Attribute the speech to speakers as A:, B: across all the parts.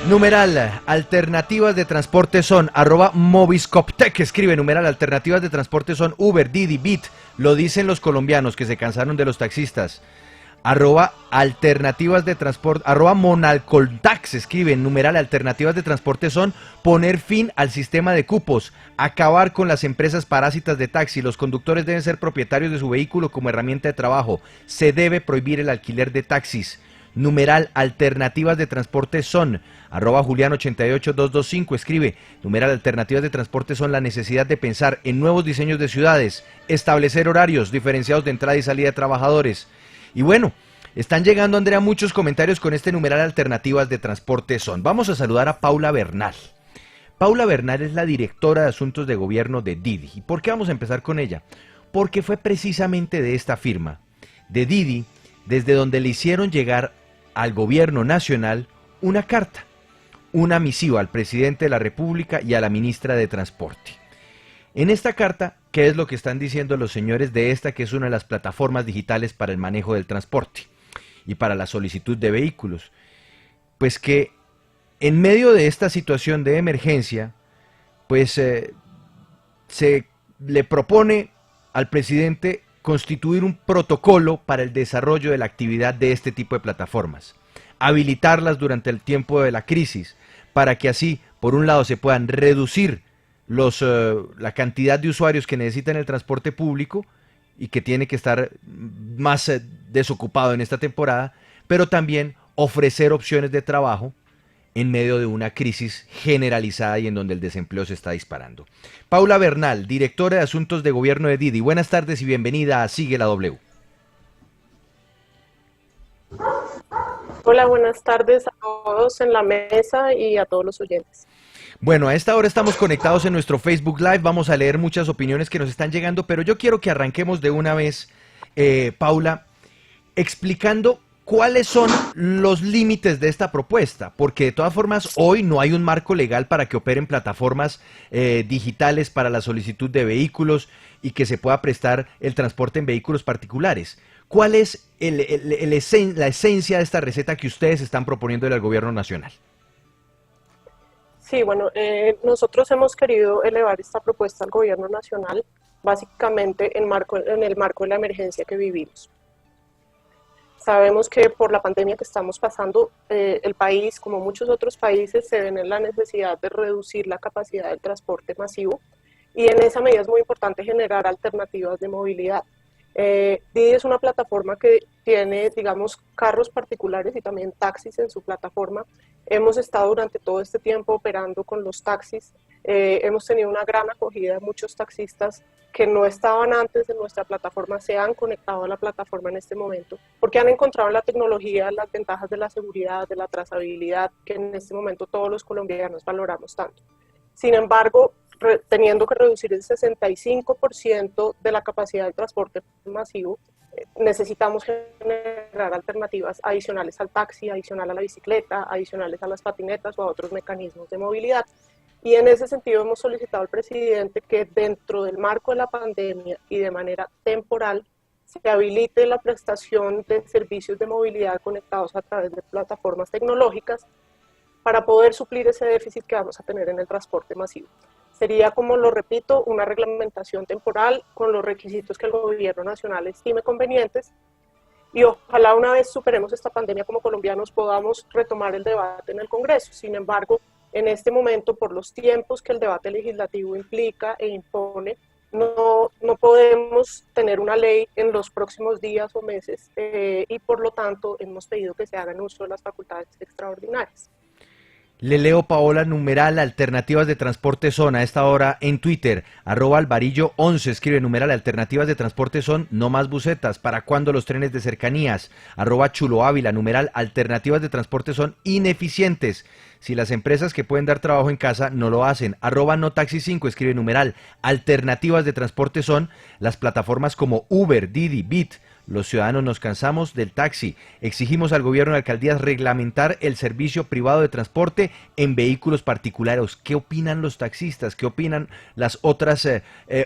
A: Numeral, alternativas de transporte son, @Moviscoptec, escribe, numeral, alternativas de transporte son Uber, Didi, Bit, lo dicen los colombianos que se cansaron de los taxistas. Alternativas de transporte, Monalcoltax, escribe, numeral, alternativas de transporte son poner fin al sistema de cupos, acabar con las empresas parásitas de taxi, los conductores deben ser propietarios de su vehículo como herramienta de trabajo, se debe prohibir el alquiler de taxis. Numeral, alternativas de transporte son, Julián88225, escribe, numeral, alternativas de transporte son la necesidad de pensar en nuevos diseños de ciudades, establecer horarios diferenciados de entrada y salida de trabajadores. Y bueno, están llegando, Andrea, muchos comentarios con este numeral, alternativas de transporte son. Vamos a saludar a Paula Bernal. Paula Bernal es la directora de Asuntos de Gobierno de Didi. ¿Y por qué vamos a empezar con ella? Porque fue precisamente de esta firma, de Didi, desde donde le hicieron llegar al gobierno nacional una carta, una misiva al presidente de la República y a la ministra de Transporte. En esta carta, ¿qué es lo que están diciendo los señores de esta, que es una de las plataformas digitales para el manejo del transporte y para la solicitud de vehículos? Pues que en medio de esta situación de emergencia, pues se le propone al presidente constituir un protocolo para el desarrollo de la actividad de este tipo de plataformas, habilitarlas durante el tiempo de la crisis, para que así, por un lado, se puedan reducir la cantidad de usuarios que necesitan el transporte público y que tiene que estar más desocupado en esta temporada, pero también ofrecer opciones de trabajo en medio de una crisis generalizada y en donde el desempleo se está disparando. Paula Bernal, directora de Asuntos de Gobierno de Didi, buenas tardes y bienvenida a Sigue la W.
B: Hola, buenas tardes a todos en la mesa y a todos los oyentes.
A: Bueno, a esta hora estamos conectados en nuestro Facebook Live, vamos a leer muchas opiniones que nos están llegando, pero yo quiero que arranquemos de una vez, Paula, explicando ¿cuáles son los límites de esta propuesta? Porque de todas formas hoy no hay un marco legal para que operen plataformas digitales para la solicitud de vehículos y que se pueda prestar el transporte en vehículos particulares. ¿Cuál es la esencia de esta receta que ustedes están proponiendo al gobierno nacional?
B: Sí, bueno, nosotros hemos querido elevar esta propuesta al gobierno nacional básicamente en el marco de la emergencia que vivimos. Sabemos que por la pandemia que estamos pasando, el país, como muchos otros países, se ven en la necesidad de reducir la capacidad del transporte masivo y en esa medida es muy importante generar alternativas de movilidad. Didi es una plataforma que tiene, digamos, carros particulares y también taxis en su plataforma. Hemos estado durante todo este tiempo operando con los taxis. Hemos tenido una gran acogida de muchos taxistas que no estaban antes en nuestra plataforma, se han conectado a la plataforma en este momento, porque han encontrado en la tecnología las ventajas de la seguridad, de la trazabilidad, que en este momento todos los colombianos valoramos tanto. Sin embargo, teniendo que reducir el 65% de la capacidad del transporte masivo, necesitamos generar alternativas adicionales al taxi, adicional a la bicicleta, adicionales a las patinetas o a otros mecanismos de movilidad. Y en ese sentido hemos solicitado al presidente que dentro del marco de la pandemia y de manera temporal se habilite la prestación de servicios de movilidad conectados a través de plataformas tecnológicas para poder suplir ese déficit que vamos a tener en el transporte masivo. Sería, como lo repito, una reglamentación temporal con los requisitos que el gobierno nacional estime convenientes y ojalá una vez superemos esta pandemia como colombianos podamos retomar el debate en el Congreso. Sin embargo, en este momento, por los tiempos que el debate legislativo implica e impone, no podemos tener una ley en los próximos días o meses y por lo tanto hemos pedido que se hagan uso de las facultades extraordinarias.
A: Le leo, Paola, numeral, alternativas de transporte son, a esta hora en Twitter, @alvarillo11, escribe, numeral, alternativas de transporte son, no más busetas, ¿para cuándo los trenes de cercanías? @chuloávila, numeral, alternativas de transporte son ineficientes, si las empresas que pueden dar trabajo en casa no lo hacen. @notaxi5, escribe, numeral, alternativas de transporte son las plataformas como Uber, Didi, Bit. Los ciudadanos nos cansamos del taxi. Exigimos al gobierno de alcaldías reglamentar el servicio privado de transporte en vehículos particulares. ¿Qué opinan los taxistas? ¿Qué opinan las otras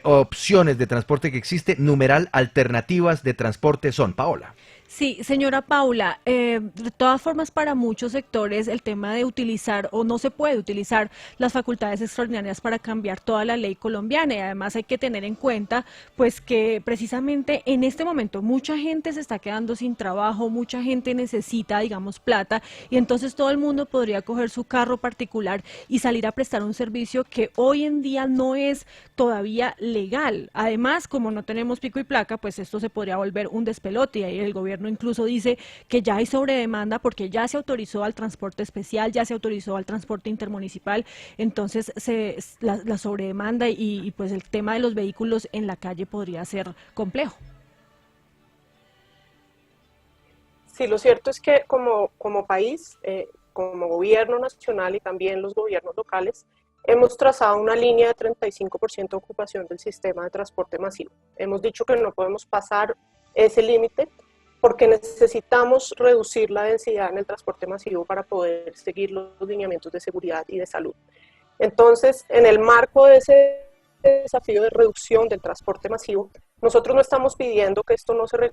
A: opciones de transporte que existen? Numeral, alternativas de transporte son. Paola.
C: Sí, señora Paula, de todas formas para muchos sectores el tema de utilizar o no se puede utilizar las facultades extraordinarias para cambiar toda la ley colombiana y además hay que tener en cuenta pues que precisamente en este momento mucha gente se está quedando sin trabajo, mucha gente necesita digamos plata y entonces todo el mundo podría coger su carro particular y salir a prestar un servicio que hoy en día no es todavía legal. Además, como no tenemos pico y placa, pues esto se podría volver un despelote y ahí el gobierno incluso dice que ya hay sobredemanda porque ya se autorizó al transporte especial, ya se autorizó al transporte intermunicipal, entonces la sobredemanda y pues el tema de los vehículos en la calle podría ser complejo.
B: Sí, lo cierto es que como país, como gobierno nacional y también los gobiernos locales, hemos trazado una línea de 35% de ocupación del sistema de transporte masivo. Hemos dicho que no podemos pasar ese límite porque necesitamos reducir la densidad en el transporte masivo para poder seguir los lineamientos de seguridad y de salud. Entonces, en el marco de ese desafío de reducción del transporte masivo, nosotros no estamos pidiendo que esto no se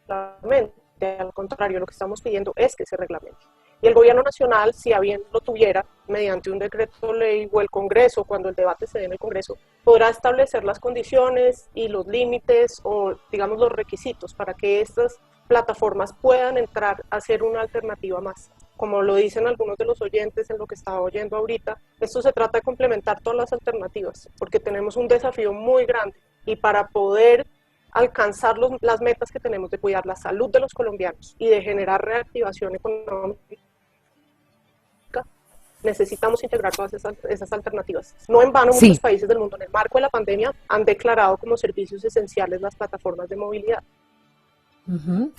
B: reglamente, al contrario, lo que estamos pidiendo es que se reglamente. Y el gobierno nacional, si a bien lo tuviera, mediante un decreto ley o el Congreso, cuando el debate se dé en el Congreso, podrá establecer las condiciones y los límites o, digamos, los requisitos para que estas plataformas puedan entrar a ser una alternativa más. Como lo dicen algunos de los oyentes en lo que estaba oyendo ahorita, esto se trata de complementar todas las alternativas, porque tenemos un desafío muy grande y para poder alcanzar las metas que tenemos de cuidar la salud de los colombianos y de generar reactivación económica, necesitamos integrar todas esas alternativas. No en vano, muchos
D: Sí.
B: países del mundo en el marco de la pandemia han declarado como servicios esenciales las plataformas de movilidad.
D: Ujú.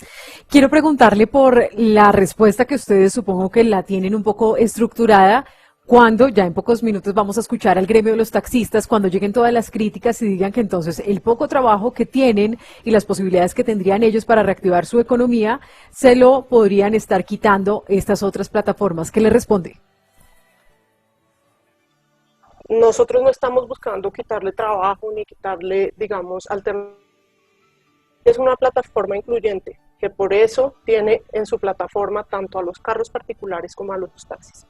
D: Quiero preguntarle por la respuesta que ustedes supongo que la tienen un poco estructurada. Cuando ya en pocos minutos vamos a escuchar al gremio de los taxistas, cuando lleguen todas las críticas y digan que entonces el poco trabajo que tienen y las posibilidades que tendrían ellos para reactivar su economía, se lo podrían estar quitando estas otras plataformas. ¿Qué le responde?
B: Nosotros no estamos buscando quitarle trabajo ni quitarle, digamos, alternativas. Es una plataforma incluyente que por eso tiene en su plataforma tanto a los carros particulares como a los taxis.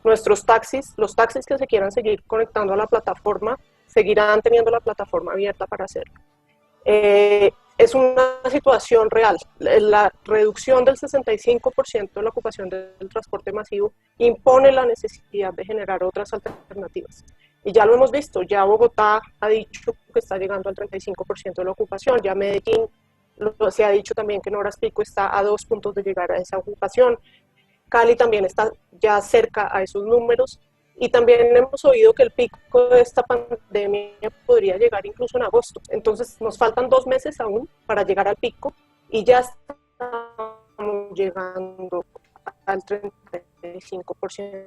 B: Nuestros taxis, los taxis que se quieran seguir conectando a la plataforma, seguirán teniendo la plataforma abierta para hacerlo. Es una situación real. La reducción del 65% de la ocupación del transporte masivo impone la necesidad de generar otras alternativas. Y ya lo hemos visto, ya Bogotá ha dicho que está llegando al 35% de la ocupación, ya Medellín se ha dicho también que en horas pico está a 2 puntos de llegar a esa ocupación. Cali también está ya cerca a esos números y también hemos oído que el pico de esta pandemia podría llegar incluso en agosto. Entonces nos faltan 2 meses aún para llegar al pico y ya estamos llegando al 35%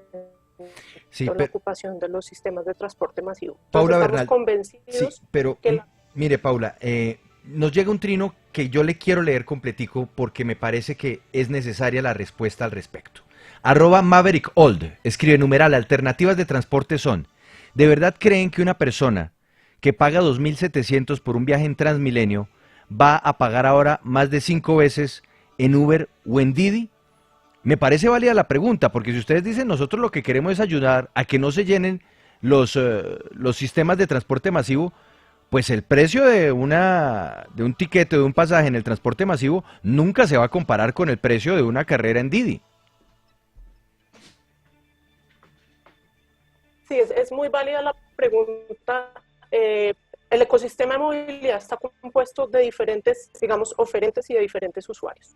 A: Sí,
B: de la ocupación de los sistemas de transporte masivo. Entonces
A: Paula
B: estamos
A: Bernal, sí,
B: convencidos
A: pero
B: que
A: mire Paula, nos llega un trino que yo le quiero leer completico porque me parece que es necesaria la respuesta al respecto. @Maverick Old escribe numeral, alternativas de transporte son, ¿de verdad creen que una persona que paga 2.700 por un viaje en Transmilenio va a pagar ahora más de 5 veces en Uber o en Didi? Me parece válida la pregunta, porque si ustedes dicen nosotros lo que queremos es ayudar a que no se llenen los sistemas de transporte masivo, pues el precio de un tiquete, de un pasaje en el transporte masivo nunca se va a comparar con el precio de una carrera en Didi.
B: sí, es muy válida la pregunta. El ecosistema de movilidad está compuesto de diferentes, digamos, oferentes y de diferentes usuarios.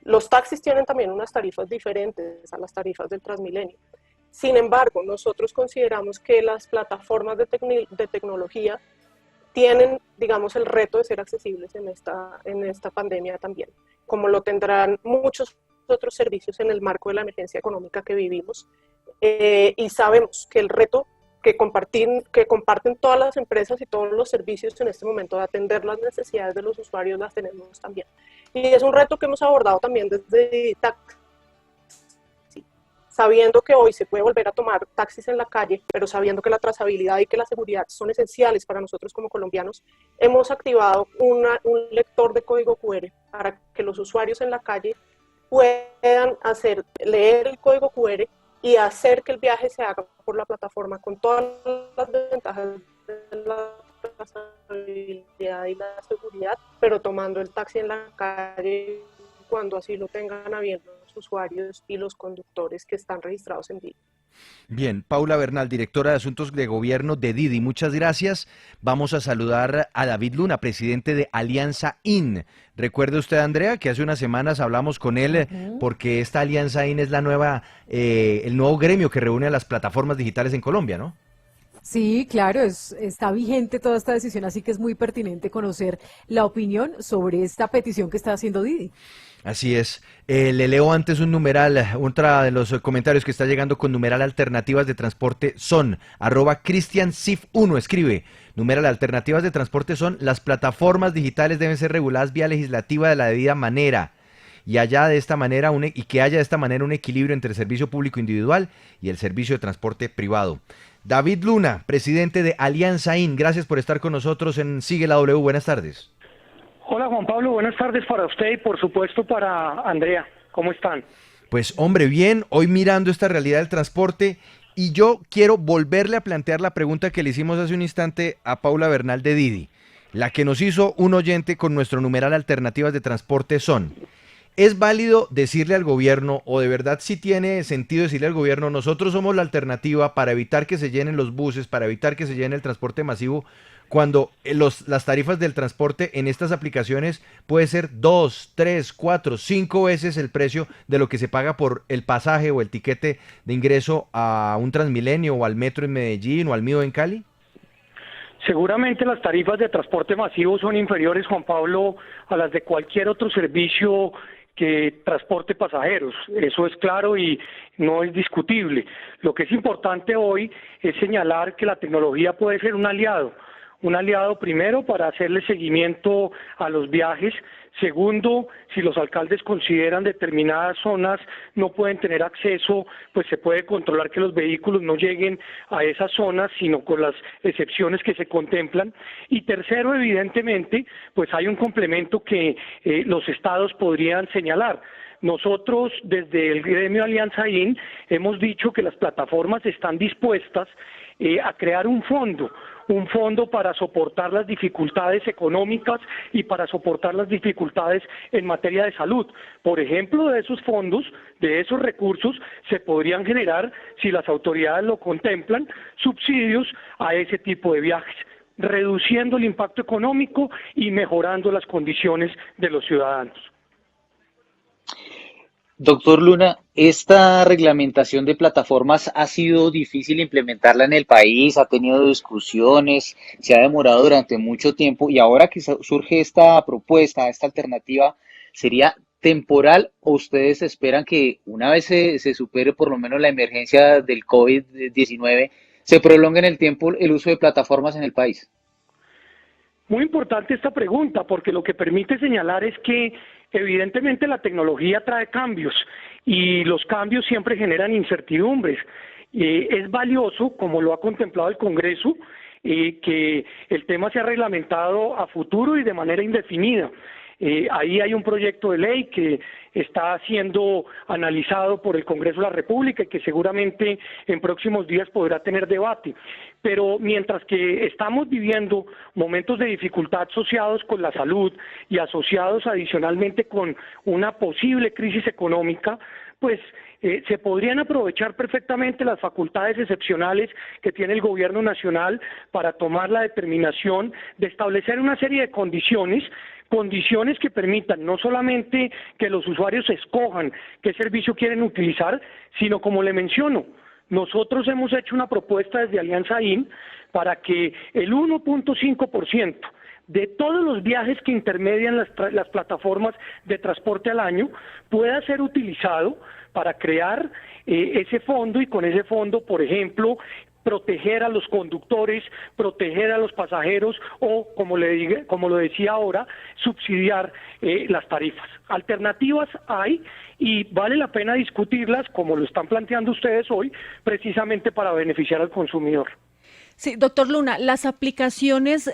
B: Los taxis tienen también unas tarifas diferentes a las tarifas del Transmilenio. Sin embargo, nosotros consideramos que las plataformas de tecnología tienen, digamos, el reto de ser accesibles en esta pandemia también, como lo tendrán muchos otros servicios en el marco de la emergencia económica que vivimos. Y sabemos que el reto que comparten todas las empresas y todos los servicios en este momento de atender las necesidades de los usuarios las tenemos también. Y es un reto que hemos abordado también desde Taxi. sabiendo que hoy se puede volver a tomar taxis en la calle, pero sabiendo que la trazabilidad y que la seguridad son esenciales para nosotros como colombianos, hemos activado un lector de código QR para que los usuarios en la calle puedan leer el código QR y hacer que el viaje se haga por la plataforma con todas las ventajas de la trazabilidad y la seguridad, pero tomando el taxi en la calle cuando así lo tengan a bien los usuarios y los conductores que están registrados en Didi.
A: Bien, Paula Bernal, directora de Asuntos de Gobierno de Didi, muchas gracias. Vamos a saludar a David Luna, presidente de Alianza IN. Recuerde usted, Andrea, que hace unas semanas hablamos con él porque esta Alianza IN es el nuevo gremio que reúne a las plataformas digitales en Colombia, ¿no?
D: Sí, claro, está vigente toda esta decisión, así que es muy pertinente conocer la opinión sobre esta petición que está haciendo Didi.
A: Así es. Le leo antes un numeral, otra de los comentarios que está llegando con numeral alternativas de transporte son, @CristianSif1 escribe, numeral alternativas de transporte son, las plataformas digitales deben ser reguladas vía legislativa de la debida manera. Y que haya de esta manera un equilibrio entre el servicio público individual y el servicio de transporte privado. David Luna, presidente de Alianza IN, gracias por estar con nosotros en Sigue la W. Buenas tardes.
E: Hola Juan Pablo, buenas tardes para usted y por supuesto para Andrea. ¿Cómo están?
A: Pues hombre, bien, hoy mirando esta realidad del transporte y yo quiero volverle a plantear la pregunta que le hicimos hace un instante a Paula Bernal de Didi, la que nos hizo un oyente con nuestro numeral alternativas de transporte son. ¿Es válido decirle al gobierno, o de verdad sí tiene sentido decirle al gobierno, nosotros somos la alternativa para evitar que se llenen los buses, para evitar que se llene el transporte masivo, cuando las tarifas del transporte en estas aplicaciones puede ser 2, 3, 4, 5 veces el precio de lo que se paga por el pasaje o el tiquete de ingreso a un Transmilenio o al metro en Medellín o al Mido en Cali?
E: Seguramente las tarifas de transporte masivo son inferiores, Juan Pablo, a las de cualquier otro servicio que transporte pasajeros, eso es claro y no es discutible. Lo que es importante hoy es señalar que la tecnología puede ser un aliado primero para hacerle seguimiento a los viajes, segundo, si los alcaldes consideran determinadas zonas no pueden tener acceso, pues se puede controlar que los vehículos no lleguen a esas zonas, sino con las excepciones que se contemplan, y tercero, evidentemente, pues hay un complemento que los estados podrían señalar. Nosotros desde el gremio Alianza IN hemos dicho que las plataformas están dispuestas a crear un fondo para soportar las dificultades económicas y para soportar las dificultades en materia de salud. Por ejemplo, de esos fondos, de esos recursos, se podrían generar, si las autoridades lo contemplan, subsidios a ese tipo de viajes, reduciendo el impacto económico y mejorando las condiciones de los ciudadanos.
F: Doctor Luna, esta reglamentación de plataformas ha sido difícil implementarla en el país, ha tenido discusiones, se ha demorado durante mucho tiempo y ahora que surge esta propuesta, esta alternativa, ¿sería temporal o ustedes esperan que una vez se supere por lo menos la emergencia del COVID-19, se prolongue en el tiempo el uso de plataformas en el país?
E: Muy importante esta pregunta porque lo que permite señalar es que evidentemente la tecnología trae cambios y los cambios siempre generan incertidumbres. Es valioso, como lo ha contemplado el Congreso, que el tema sea reglamentado a futuro y de manera indefinida. Ahí hay un proyecto de ley que está siendo analizado por el Congreso de la República y que seguramente en próximos días podrá tener debate. Pero mientras que estamos viviendo momentos de dificultad asociados con la salud y asociados adicionalmente con una posible crisis económica, pues se podrían aprovechar perfectamente las facultades excepcionales que tiene el gobierno nacional para tomar la determinación de establecer una serie de condiciones que permitan no solamente que los usuarios escojan qué servicio quieren utilizar, sino como le menciono, nosotros hemos hecho una propuesta desde Alianza IN para que el 1.5% de todos los viajes que intermedian las plataformas de transporte al año pueda ser utilizado para crear ese fondo y con ese fondo, por ejemplo, proteger a los conductores, proteger a los pasajeros o, como lo decía ahora, subsidiar las tarifas. Alternativas hay y vale la pena discutirlas, como lo están planteando ustedes hoy, precisamente para beneficiar al consumidor.
C: Sí, doctor Luna, las aplicaciones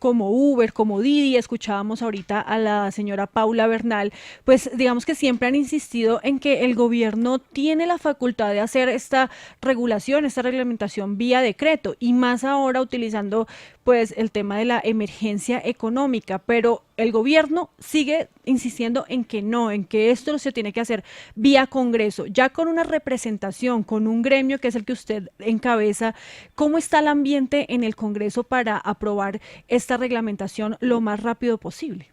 C: como Uber, como Didi, escuchábamos ahorita a la señora Paula Bernal, pues digamos que siempre han insistido en que el gobierno tiene la facultad de hacer esta regulación, esta reglamentación vía decreto, y más ahora utilizando pues el tema de la emergencia económica, pero el gobierno sigue insistiendo en que no, en que esto se tiene que hacer vía Congreso, ya con una representación, con un gremio que es el que usted encabeza. ¿Cómo está el ambiente en el Congreso para aprobar esta reglamentación lo más rápido posible?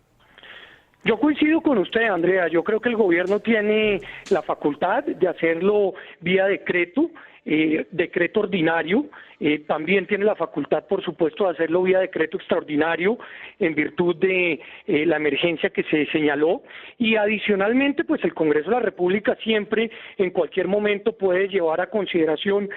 E: Yo coincido con usted, Andrea. Yo creo que el gobierno tiene la facultad de hacerlo vía decreto, decreto ordinario. También tiene la facultad, por supuesto, de hacerlo vía decreto extraordinario en virtud de la emergencia que se señaló. Y adicionalmente, pues el Congreso de la República siempre, en cualquier momento, puede llevar a consideración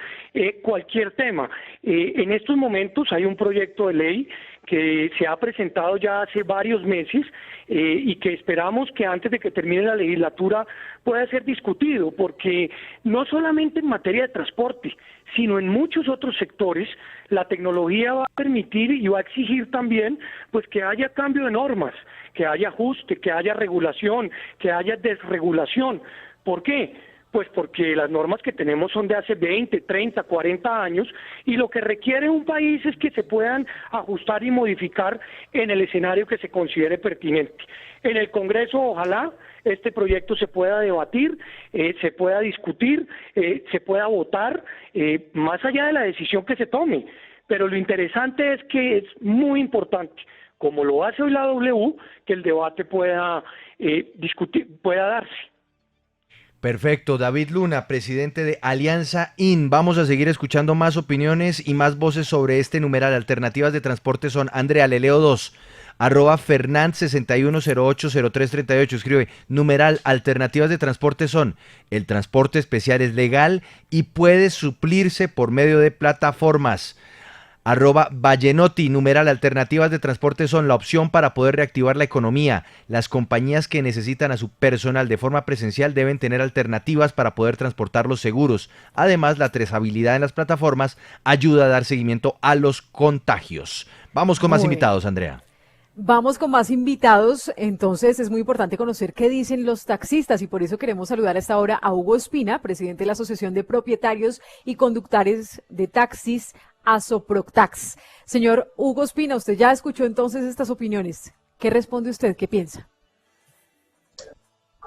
E: cualquier tema. En estos momentos hay un proyecto de ley que se ha presentado ya hace varios meses y que esperamos que antes de que termine la legislatura pueda ser discutido, porque no solamente en materia de transporte, sino en muchos otros sectores, la tecnología va a permitir y va a exigir también pues que haya cambio de normas, que haya ajuste, que haya regulación, que haya desregulación. ¿Por qué? Pues porque las normas que tenemos son de hace 20, 30, 40 años y lo que requiere un país es que se puedan ajustar y modificar en el escenario que se considere pertinente. En el Congreso, ojalá, este proyecto se pueda debatir, se pueda discutir, se pueda votar, más allá de la decisión que se tome. Pero lo interesante es que es muy importante, como lo hace hoy la W, que el debate pueda darse.
A: Perfecto, David Luna, presidente de Alianza IN. Vamos a seguir escuchando más opiniones y más voces sobre este numeral. Alternativas de transporte son, Andrea, le leo dos. @Fernand61080338 escribe, numeral, alternativas de transporte son, el transporte especial es legal y puede suplirse por medio de plataformas. @Vallenotti, numeral, alternativas de transporte son la opción para poder reactivar la economía. Las compañías que necesitan a su personal de forma presencial deben tener alternativas para poder transportarlos seguros. Además, la trazabilidad en las plataformas ayuda a dar seguimiento a los contagios. Vamos con más invitados, Andrea.
D: Vamos con más invitados, entonces es muy importante conocer qué dicen los taxistas y por eso queremos saludar a esta hora a Hugo Espina, presidente de la Asociación de Propietarios y Conductores de Taxis, Asoproctax. Señor Hugo Espina, usted ya escuchó entonces estas opiniones. ¿Qué responde usted? ¿Qué piensa?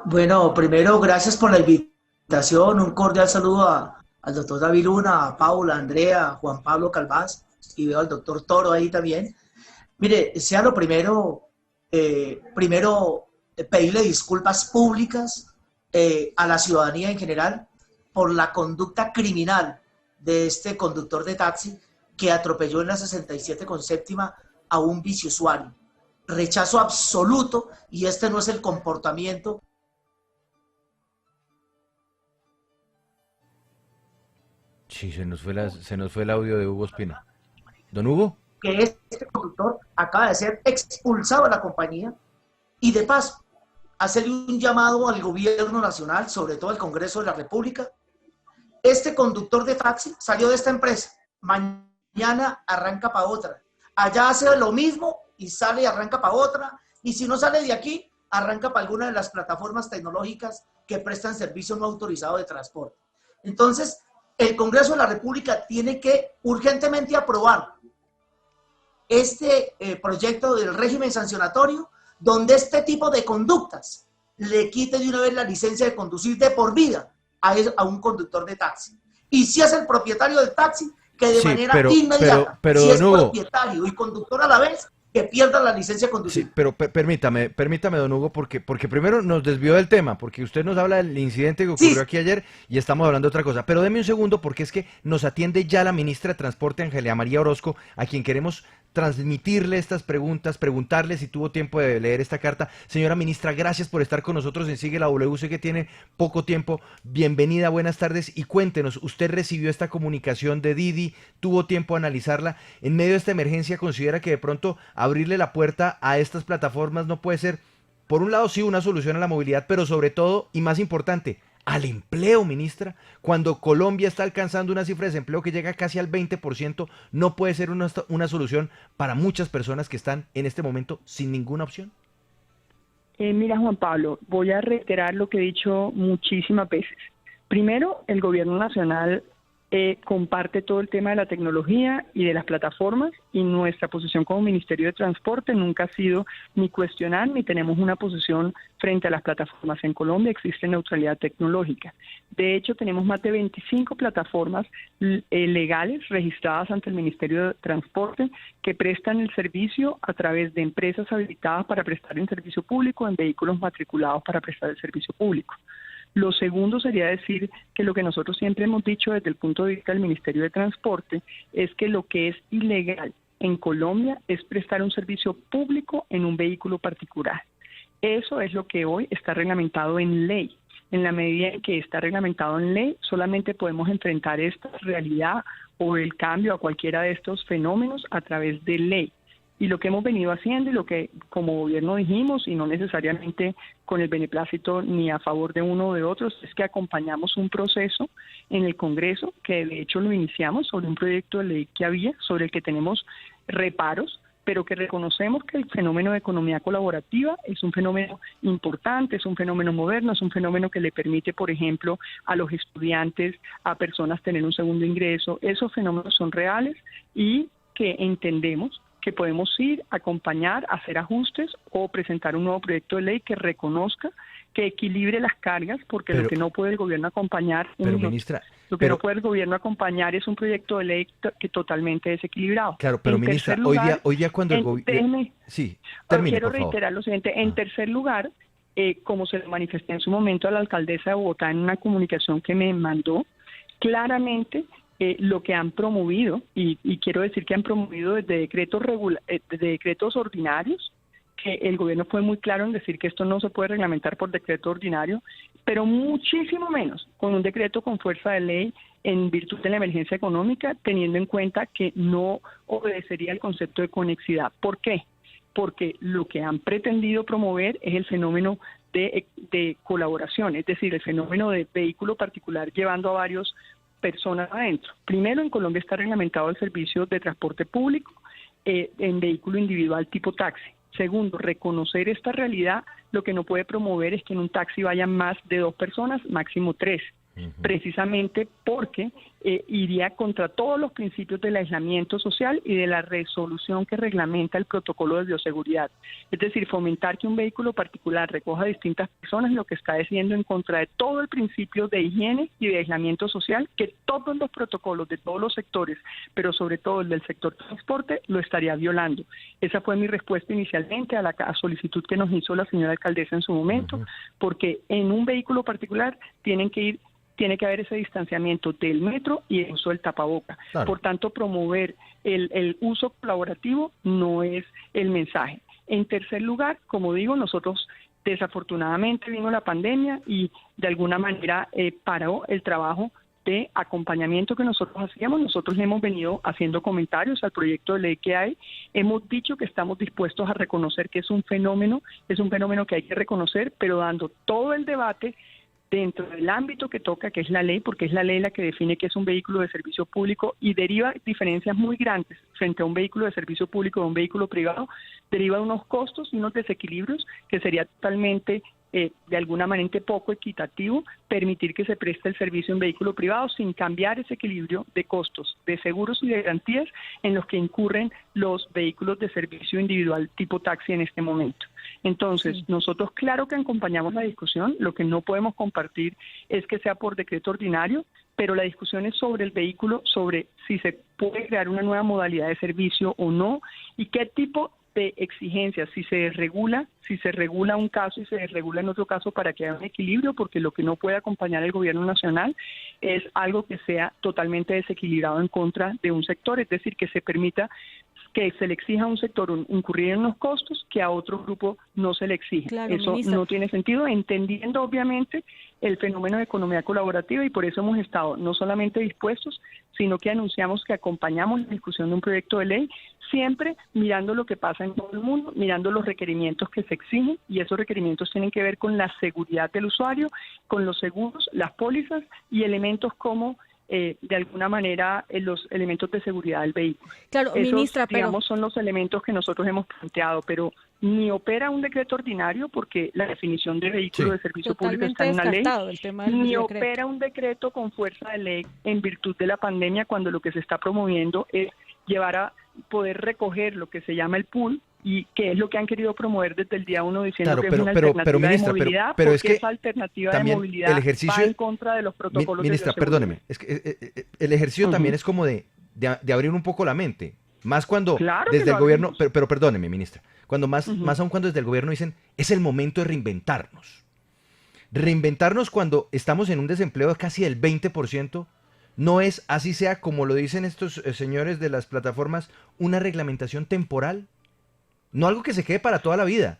G: Bueno, primero, gracias por la invitación. Un cordial saludo al doctor David Luna, a Paula, a Andrea, a Juan Pablo Calvás y veo al doctor Toro ahí también. Mire, sea lo primero, pedirle disculpas públicas a la ciudadanía en general por la conducta criminal de este conductor de taxi que atropelló en la 67 con séptima a un biciusuario. Rechazo absoluto y este no es el comportamiento.
A: Sí, se nos fue el audio de Hugo Espina. ¿Don Hugo?
G: Que este conductor acaba de ser expulsado de la compañía y de paso hacerle un llamado al gobierno nacional, sobre todo al Congreso de la República. Este conductor de taxi salió de esta empresa, mañana arranca para otra, allá hace lo mismo y sale y arranca para otra, y si no sale de aquí, arranca para alguna de las plataformas tecnológicas que prestan servicio no autorizado de transporte. Entonces, el Congreso de la República tiene que urgentemente aprobar este proyecto del régimen sancionatorio, donde este tipo de conductas le quite de una vez la licencia de conducir de por vida a un conductor de taxi. Y si es el propietario del taxi, que de manera inmediata,
A: pero,
G: si es
A: Hugo,
G: propietario y conductor a la vez, que pierda la licencia de conducir.
A: Sí, pero permítame, don Hugo, porque primero nos desvió del tema, porque usted nos habla del incidente que ocurrió aquí ayer y estamos hablando de otra cosa. Pero deme un segundo, porque es que nos atiende ya la ministra de Transporte, Ángela María Orozco, a quien queremos transmitirle estas preguntas, preguntarle si tuvo tiempo de leer esta carta. Señora ministra, gracias por estar con nosotros en Sigue la W. Sé que tiene poco tiempo. Bienvenida, buenas tardes y cuéntenos, ¿usted recibió esta comunicación de Didi? ¿Tuvo tiempo de analizarla? En medio de esta emergencia, ¿considera que de pronto abrirle la puerta a estas plataformas no puede ser, por un lado sí, una solución a la movilidad, pero sobre todo, y más importante, al empleo, ministra? Cuando Colombia está alcanzando una cifra de desempleo que llega casi al 20%, no puede ser una solución para muchas personas que están en este momento sin ninguna opción.
H: Mira, Juan Pablo, voy a reiterar lo que he dicho muchísimas veces. Primero, el gobierno nacional comparte todo el tema de la tecnología y de las plataformas, y nuestra posición como Ministerio de Transporte nunca ha sido ni cuestionar ni tenemos una posición frente a las plataformas. En Colombia existe neutralidad tecnológica. De hecho, tenemos más de 25 plataformas legales registradas ante el Ministerio de Transporte que prestan el servicio a través de empresas habilitadas para prestar el servicio público en vehículos matriculados para prestar el servicio público. Lo segundo sería decir que lo que nosotros siempre hemos dicho desde el punto de vista del Ministerio de Transporte es que lo que es ilegal en Colombia es prestar un servicio público en un vehículo particular. Eso es lo que hoy está reglamentado en ley. En la medida en que está reglamentado en ley, solamente podemos enfrentar esta realidad o el cambio a cualquiera de estos fenómenos a través de ley. Y lo que hemos venido haciendo y lo que como gobierno dijimos, y no necesariamente con el beneplácito ni a favor de uno o de otros, es que acompañamos un proceso en el Congreso, que de hecho lo iniciamos sobre un proyecto de ley que había, sobre el que tenemos reparos, pero que reconocemos que el fenómeno de economía colaborativa es un fenómeno importante, es un fenómeno moderno, es un fenómeno que le permite, por ejemplo, a los estudiantes, a personas tener un segundo ingreso. Esos fenómenos son reales y que entendemos que podemos ir, acompañar, hacer ajustes o presentar un nuevo proyecto de ley que reconozca, que equilibre las cargas, porque lo que no puede el gobierno acompañar,
A: ministra,
H: no puede el gobierno acompañar es un proyecto de ley que totalmente desequilibrado.
A: Claro, pero ministra, hoy día cuando el gobierno... Sí, termine,
H: quiero reiterar lo siguiente. En tercer lugar, como se lo manifesté en su momento a la alcaldesa de Bogotá en una comunicación que me mandó, claramente lo que han promovido, y quiero decir que han promovido desde decretos ordinarios, que el gobierno fue muy claro en decir que esto no se puede reglamentar por decreto ordinario, pero muchísimo menos con un decreto con fuerza de ley en virtud de la emergencia económica, teniendo en cuenta que no obedecería el concepto de conexidad. ¿Por qué? Porque lo que han pretendido promover es el fenómeno de colaboración, es decir, el fenómeno de vehículo particular llevando a varios personas adentro. Primero, en Colombia está reglamentado el servicio de transporte público en vehículo individual tipo taxi. Segundo, reconocer esta realidad, lo que no puede promover es que en un taxi vayan más de 2 personas, máximo 3. Precisamente porque iría contra todos los principios del aislamiento social y de la resolución que reglamenta el protocolo de bioseguridad. Es decir, fomentar que un vehículo particular recoja a distintas personas, lo que está diciendo en contra de todo el principio de higiene y de aislamiento social, que todos los protocolos de todos los sectores, pero sobre todo el del sector transporte, lo estaría violando. Esa fue mi respuesta inicialmente a la solicitud que nos hizo la señora alcaldesa en su momento, porque en un vehículo particular tiene que haber ese distanciamiento del metro y el uso del tapaboca. Claro. Por tanto, promover el uso colaborativo no es el mensaje. En tercer lugar, como digo, nosotros desafortunadamente vino la pandemia y de alguna manera paró el trabajo de acompañamiento que nosotros hacíamos. Nosotros le hemos venido haciendo comentarios al proyecto de ley que hay. Hemos dicho que estamos dispuestos a reconocer que es un fenómeno que hay que reconocer, pero dando todo el debate dentro del ámbito que toca, que es la ley, porque es la ley la que define que es un vehículo de servicio público y deriva diferencias muy grandes frente a un vehículo de servicio público o un vehículo privado, deriva unos costos y unos desequilibrios que sería totalmente de alguna manera poco equitativo permitir que se preste el servicio en vehículo privado sin cambiar ese equilibrio de costos, de seguros y de garantías en los que incurren los vehículos de servicio individual tipo taxi en este momento. Entonces, nosotros claro que acompañamos la discusión, lo que no podemos compartir es que sea por decreto ordinario, pero la discusión es sobre el vehículo, sobre si se puede crear una nueva modalidad de servicio o no, y qué tipo de exigencias, si se regula un caso y se desregula en otro caso para que haya un equilibrio, porque lo que no puede acompañar el gobierno nacional es algo que sea totalmente desequilibrado en contra de un sector, es decir, que se permita que se le exija a un sector incurrir en unos costos que a otro grupo no se le exige.
C: Claro,
H: Eso
C: ministra.
H: no tiene sentido, entendiendo obviamente el fenómeno de economía colaborativa, y por eso hemos estado no solamente dispuestos, sino que anunciamos que acompañamos la discusión de un proyecto de ley, siempre mirando lo que pasa en todo el mundo, mirando los requerimientos que se exigen, y esos requerimientos tienen que ver con la seguridad del usuario, con los seguros, las pólizas y elementos como de alguna manera los elementos de seguridad del vehículo.
C: Claro,
H: Esos,
C: ministra, pero
H: digamos, son los elementos que nosotros hemos planteado, pero ni opera un decreto ordinario, porque la definición de vehículo
A: Sí.
H: de servicio público
C: totalmente
H: está en una ley,
C: descartado el tema del
H: ni
C: decreto.
H: opera un decreto con fuerza de ley en virtud de la pandemia, cuando lo que se está promoviendo es llevar a poder recoger lo que se llama el pool, y que es lo que han querido promover desde el día 1, diciendo
A: Claro,
H: que
A: pero-
H: es una
A: pero,
H: alternativa
A: ministra,
H: de movilidad,
A: pero es
H: porque
A: que
H: esa alternativa de
A: también
H: movilidad
A: el ejercicio
H: va en contra de los protocolos
A: Ministra,
H: de bioseguridad.
A: perdóneme, es que el ejercicio también es como de abrir un poco la mente, más cuando
H: Claro que
A: desde
H: lo
A: el gobierno,
H: abrimos.
A: pero perdóneme, ministra, cuando más aún cuando desde el gobierno dicen, es el momento de reinventarnos. Reinventarnos cuando estamos en un desempleo de casi del 20%, no es, así sea como lo dicen estos señores de las plataformas, una reglamentación temporal, no algo que se quede para toda la vida,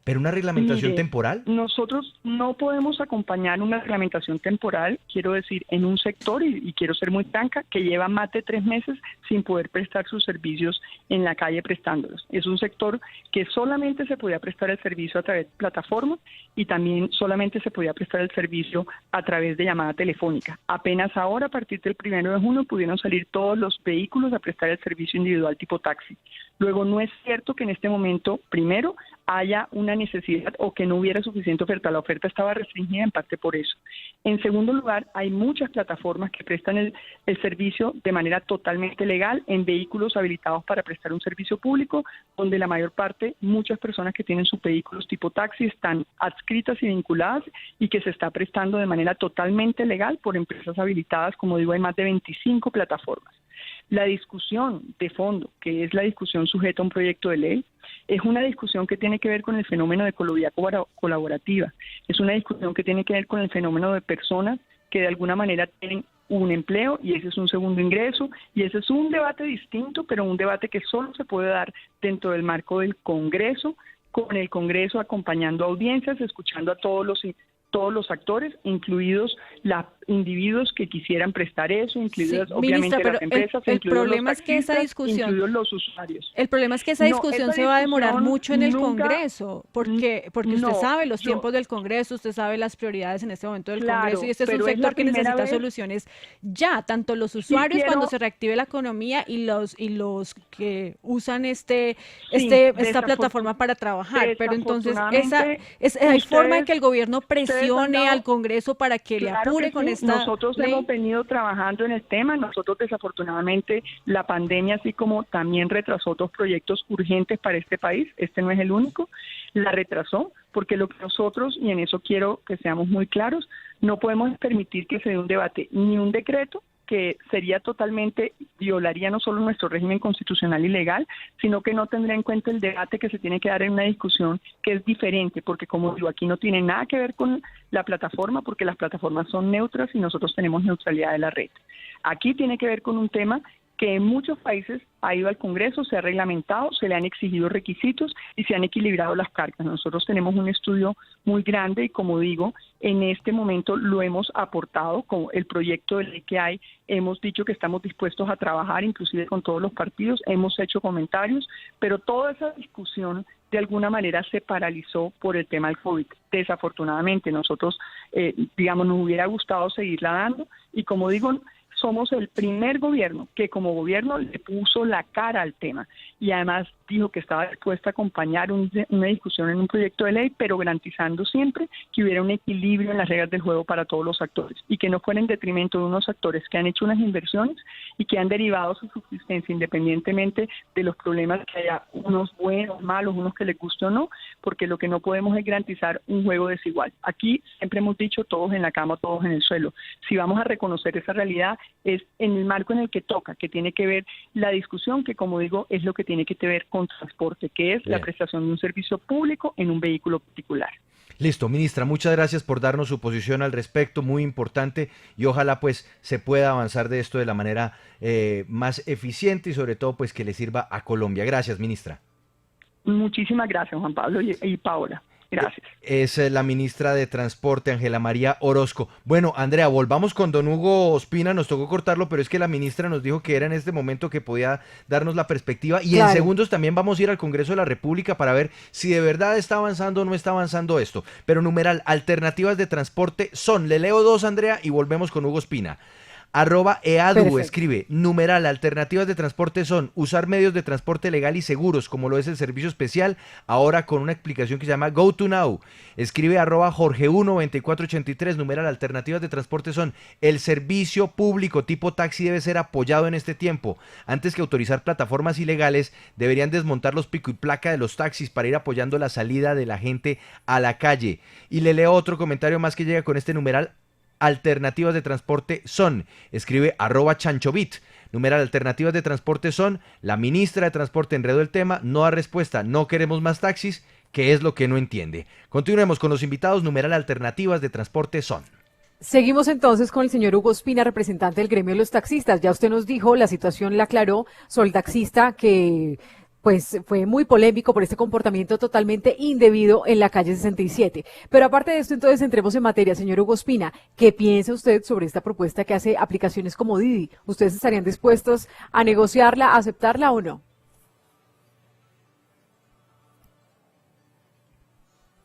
A: pero una reglamentación
H: Mire,
A: temporal.
H: Nosotros no podemos acompañar una reglamentación temporal, quiero decir, en un sector, y quiero ser muy franca, que lleva más de 3 meses sin poder prestar sus servicios en la calle prestándolos. Es un sector que solamente se podía prestar el servicio a través de plataforma, y también solamente se podía prestar el servicio a través de llamada telefónica. Apenas ahora, a partir del 1 de junio, pudieron salir todos los vehículos a prestar el servicio individual tipo taxi. Luego, no es cierto que en este momento, primero, haya una necesidad o que no hubiera suficiente oferta. La oferta estaba restringida en parte por eso. En segundo lugar, hay muchas plataformas que prestan el servicio de manera totalmente legal en vehículos habilitados para prestar un servicio público, donde la mayor parte, muchas personas que tienen sus vehículos tipo taxi están adscritas y vinculadas, y que se está prestando de manera totalmente legal por empresas habilitadas. Como digo, hay más de 25 plataformas. La discusión de fondo, que es la discusión sujeta a un proyecto de ley, es una discusión que tiene que ver con el fenómeno de economía colaborativa. Es una discusión que tiene que ver con el fenómeno de personas que de alguna manera tienen un empleo y ese es un segundo ingreso, y ese es un debate distinto, pero un debate que solo se puede dar dentro del marco del Congreso, con el Congreso acompañando audiencias, escuchando a todos los actores, incluidos los individuos que quisieran prestar eso, incluidas
C: Sí,
H: obviamente
C: ministra, pero
H: las empresas,
C: el
H: incluidos
C: problema
H: los
C: es que esa
H: taxistas,
C: discusión,
H: incluidos los usuarios.
C: el problema es que esa
H: No,
C: discusión
H: esa
C: se va a demorar
H: discusión
C: mucho en el
H: nunca-
C: Congreso, porque usted
H: no,
C: sabe los
H: yo-
C: tiempos del Congreso, usted sabe las prioridades en este momento del
H: Claro,
C: Congreso, y este es un
H: pero es la
C: sector que
H: primera
C: necesita
H: vez-
C: soluciones ya, tanto los usuarios cuando
H: quiero-
C: se reactive la economía y los que usan esta
H: desafortun-
C: plataforma para trabajar, pero entonces
H: desafortunadamente,
C: hay forma de
H: ustedes-
C: que el gobierno
H: ustedes han
C: presione
H: dado-
C: al Congreso para que le
H: Claro
C: apure
H: que
C: con
H: sí.
C: esta
H: Nosotros
C: ley.
H: hemos venido trabajando en el tema. Nosotros, desafortunadamente, la pandemia, así como también retrasó otros proyectos urgentes para este país, este no es el único, la retrasó, porque lo que nosotros, y en eso quiero que seamos muy claros, no podemos permitir que se dé un debate ni un decreto que sería totalmente, violaría no solo nuestro régimen constitucional y legal, sino que no tendría en cuenta el debate que se tiene que dar en una discusión que es diferente, porque como digo, aquí no tiene nada que ver con la plataforma, porque las plataformas son neutras y nosotros tenemos neutralidad de la red. Aquí tiene que ver con un tema que en muchos países ha ido al Congreso, se ha reglamentado, se le han exigido requisitos y se han equilibrado las cargas. Nosotros tenemos un estudio muy grande y, como digo, en este momento lo hemos aportado con el proyecto de ley que hay. Hemos dicho que estamos dispuestos a trabajar, inclusive con todos los partidos, hemos hecho comentarios, pero toda esa discusión de alguna manera se paralizó por el tema del COVID. Desafortunadamente, nosotros, digamos, nos hubiera gustado seguirla dando, y como digo, somos el primer gobierno que como gobierno le puso la cara al tema, y además dijo que estaba dispuesta a acompañar una discusión en un proyecto de ley, pero garantizando siempre que hubiera un equilibrio en las reglas del juego para todos los actores, y que no fuera en detrimento de unos actores que han hecho unas inversiones y que han derivado su subsistencia, independientemente de los problemas que haya, unos buenos, malos, unos que les guste o no, porque lo que no podemos es garantizar un juego desigual. Aquí siempre hemos dicho todos en la cama, todos en el suelo. Si vamos a reconocer esa realidad, es en el marco en el que toca, que tiene que ver la discusión, que como digo, es lo que tiene que ver con transporte, que es la
A: Bien.
H: prestación de un servicio público en un vehículo particular.
A: Listo, ministra, muchas gracias por darnos su posición al respecto, muy importante, y ojalá pues se pueda avanzar de esto de la manera más eficiente y sobre todo pues que le sirva a Colombia. Gracias, ministra.
H: Muchísimas gracias, Juan Pablo y Paola. Gracias.
A: Es la ministra de Transporte, Ángela María Orozco. Bueno, Andrea, volvamos con don Hugo Ospina, nos tocó cortarlo, pero es que la ministra nos dijo que era en este momento que podía darnos la perspectiva y en segundos también vamos a ir al Congreso de la República para ver si de verdad está avanzando o no está avanzando esto. Pero numeral, alternativas de transporte son, le leo dos, Andrea, y volvemos con Hugo Ospina. @eadu escribe, numeral, alternativas de transporte son usar medios de transporte legal y seguros, como lo es el servicio especial, ahora con una explicación que se llama GoToNow. Escribe @jorge12483, numeral, alternativas de transporte son el servicio público tipo taxi debe ser apoyado en este tiempo. Antes que autorizar plataformas ilegales, deberían desmontar los pico y placa de los taxis para ir apoyando la salida de la gente a la calle. Y le leo otro comentario más que llega con este numeral, alternativas de transporte son, escribe @chanchovit, numeral, alternativas de transporte son, la ministra de Transporte enredó el tema, no da respuesta, no queremos más taxis, que es lo que no entiende. Continuemos con los invitados, numeral, alternativas de transporte son.
D: Seguimos entonces con el señor Hugo Ospina, representante del gremio de los taxistas. Ya usted nos dijo, la situación la aclaró sobre el taxista que pues fue muy polémico por este comportamiento totalmente indebido en la calle 67. Pero aparte de esto, entonces entremos en materia. Señor Hugo Ospina, ¿qué piensa usted sobre esta propuesta que hace aplicaciones como Didi? ¿Ustedes estarían dispuestos a negociarla, a aceptarla o no?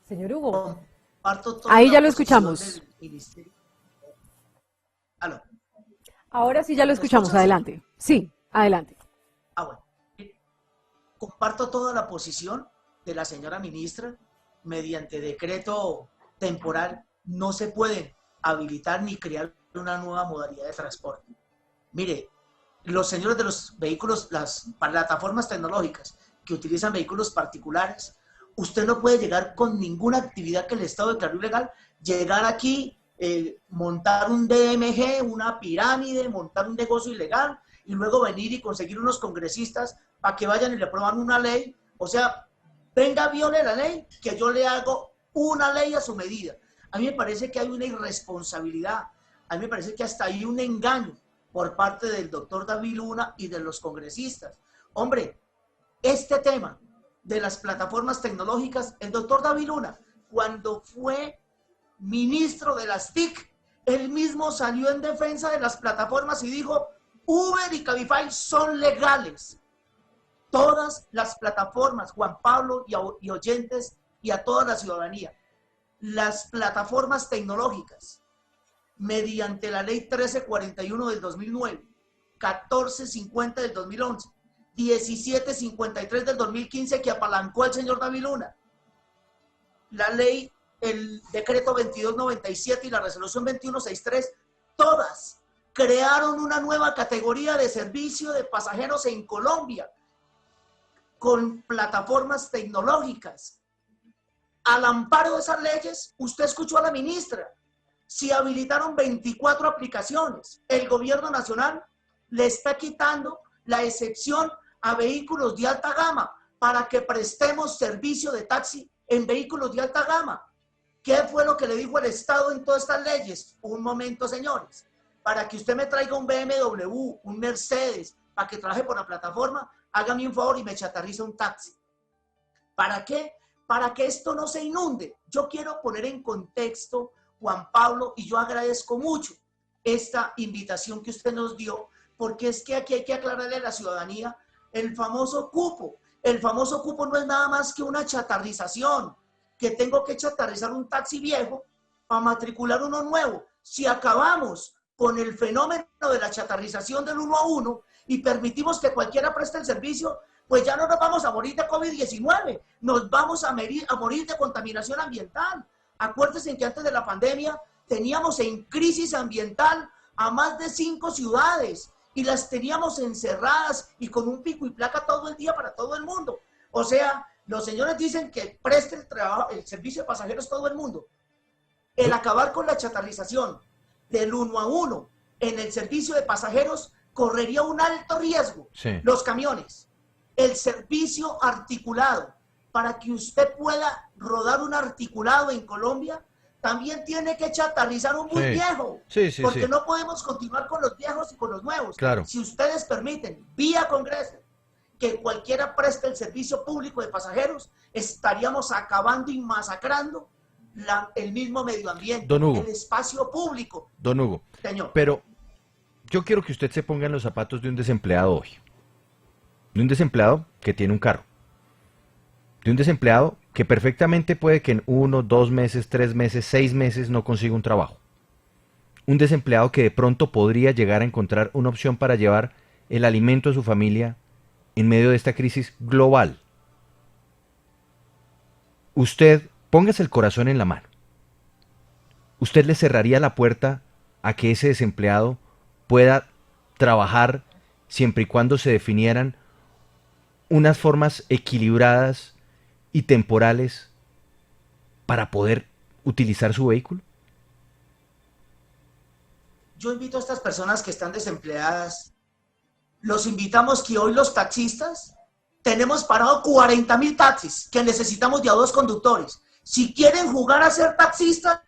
D: Señor Hugo, ahí ya lo escuchamos. Ahora sí ya lo escuchamos, adelante. Sí, adelante.
G: Bueno. Comparto toda la posición de la señora ministra. Mediante decreto temporal no se puede habilitar ni crear una nueva modalidad de transporte. Mire, los señores de los vehículos, las plataformas tecnológicas que utilizan vehículos particulares, usted no puede llegar con ninguna actividad que el Estado declaró ilegal, llegar aquí, montar un DMG, una pirámide, montar un negocio ilegal y luego venir y conseguir unos congresistas para que vayan y le aprueban una ley. O sea, venga, viole la ley, que yo le hago una ley a su medida. A mí me parece que hay una irresponsabilidad, a mí me parece que hasta hay un engaño por parte del doctor David Luna y de los congresistas. Hombre, este tema de las plataformas tecnológicas, el doctor David Luna, cuando fue ministro de las TIC, él mismo salió en defensa de las plataformas y dijo, Uber y Cabify son legales. Todas las plataformas, Juan Pablo y oyentes y a toda la ciudadanía, las plataformas tecnológicas, mediante la ley 1341 del 2009, 1450 del 2011, 1753 del 2015 que apalancó el señor David Luna, la ley, el decreto 2297 y la resolución 2163, todas crearon una nueva categoría de servicio de pasajeros en Colombia, con plataformas tecnológicas. Al amparo de esas leyes, usted escuchó a la ministra, si habilitaron 24 aplicaciones, el gobierno nacional le está quitando la excepción a vehículos de alta gama para que prestemos servicio de taxi en vehículos de alta gama. ¿Qué fue lo que le dijo el Estado en todas estas leyes? Un momento, señores, para que usted me traiga un BMW, un Mercedes, para que trabaje por la plataforma, hágame un favor y me chatarriza un taxi. ¿Para qué? Para que esto no se inunde. Yo quiero poner en contexto, Juan Pablo, y yo agradezco mucho esta invitación que usted nos dio, porque es que aquí hay que aclararle a la ciudadanía el famoso cupo. El famoso cupo no es nada más que una chatarrización, que tengo que chatarrizar un taxi viejo para matricular uno nuevo. Si acabamos con el fenómeno de la chatarrización del 1 a 1 y permitimos que cualquiera preste el servicio, pues ya no nos vamos a morir de COVID-19, nos vamos a morir de contaminación ambiental. Acuérdense que antes de la pandemia teníamos en crisis ambiental a más de 5 ciudades y las teníamos encerradas y con un pico y placa todo el día para todo el mundo. O sea, los señores dicen que preste el servicio de pasajeros todo el mundo. El acabar con la chatarrización del 1 a 1 en el servicio de pasajeros correría un alto riesgo. Sí. Los camiones, el servicio articulado, para que usted pueda rodar un articulado en Colombia, también tiene que chatarrizar un muy viejo, porque no podemos continuar con los viejos y con los nuevos.
A: Claro.
G: Si ustedes permiten, vía Congreso, que cualquiera preste el servicio público de pasajeros, estaríamos acabando y masacrando el mismo medio ambiente,
A: Don Hugo,
G: el espacio público.
A: Don Hugo,
G: Señor.
A: pero yo quiero que usted se ponga en los zapatos de un desempleado hoy, de un desempleado que tiene un carro, de un desempleado que perfectamente puede que en 1, 2 meses, 3 meses, 6 meses no consiga un trabajo. Un desempleado que de pronto podría llegar a encontrar una opción para llevar el alimento a su familia en medio de esta crisis global. Usted, póngase el corazón en la mano. ¿Usted le cerraría la puerta a que ese desempleado pueda trabajar siempre y cuando se definieran unas formas equilibradas y temporales para poder utilizar su vehículo?
G: Yo invito a estas personas que están desempleadas, los invitamos que hoy los taxistas tenemos parado 40.000 taxis que necesitamos de a 2 conductores. Si quieren jugar a ser taxistas,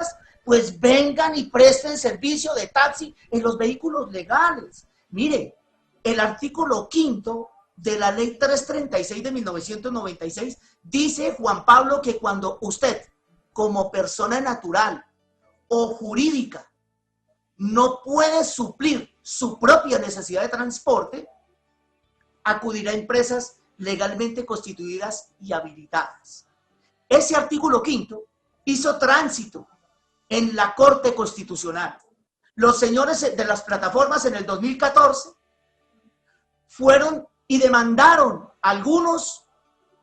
G: pues vengan y presten servicio de taxi en los vehículos legales. Mire, el artículo 5 de la ley 336 de 1996 dice, Juan Pablo, que cuando usted, como persona natural o jurídica, no puede suplir su propia necesidad de transporte, acudirá a empresas legalmente constituidas y habilitadas. Ese artículo 5 hizo tránsito en la Corte Constitucional. Los señores de las plataformas en el 2014 fueron y demandaron algunos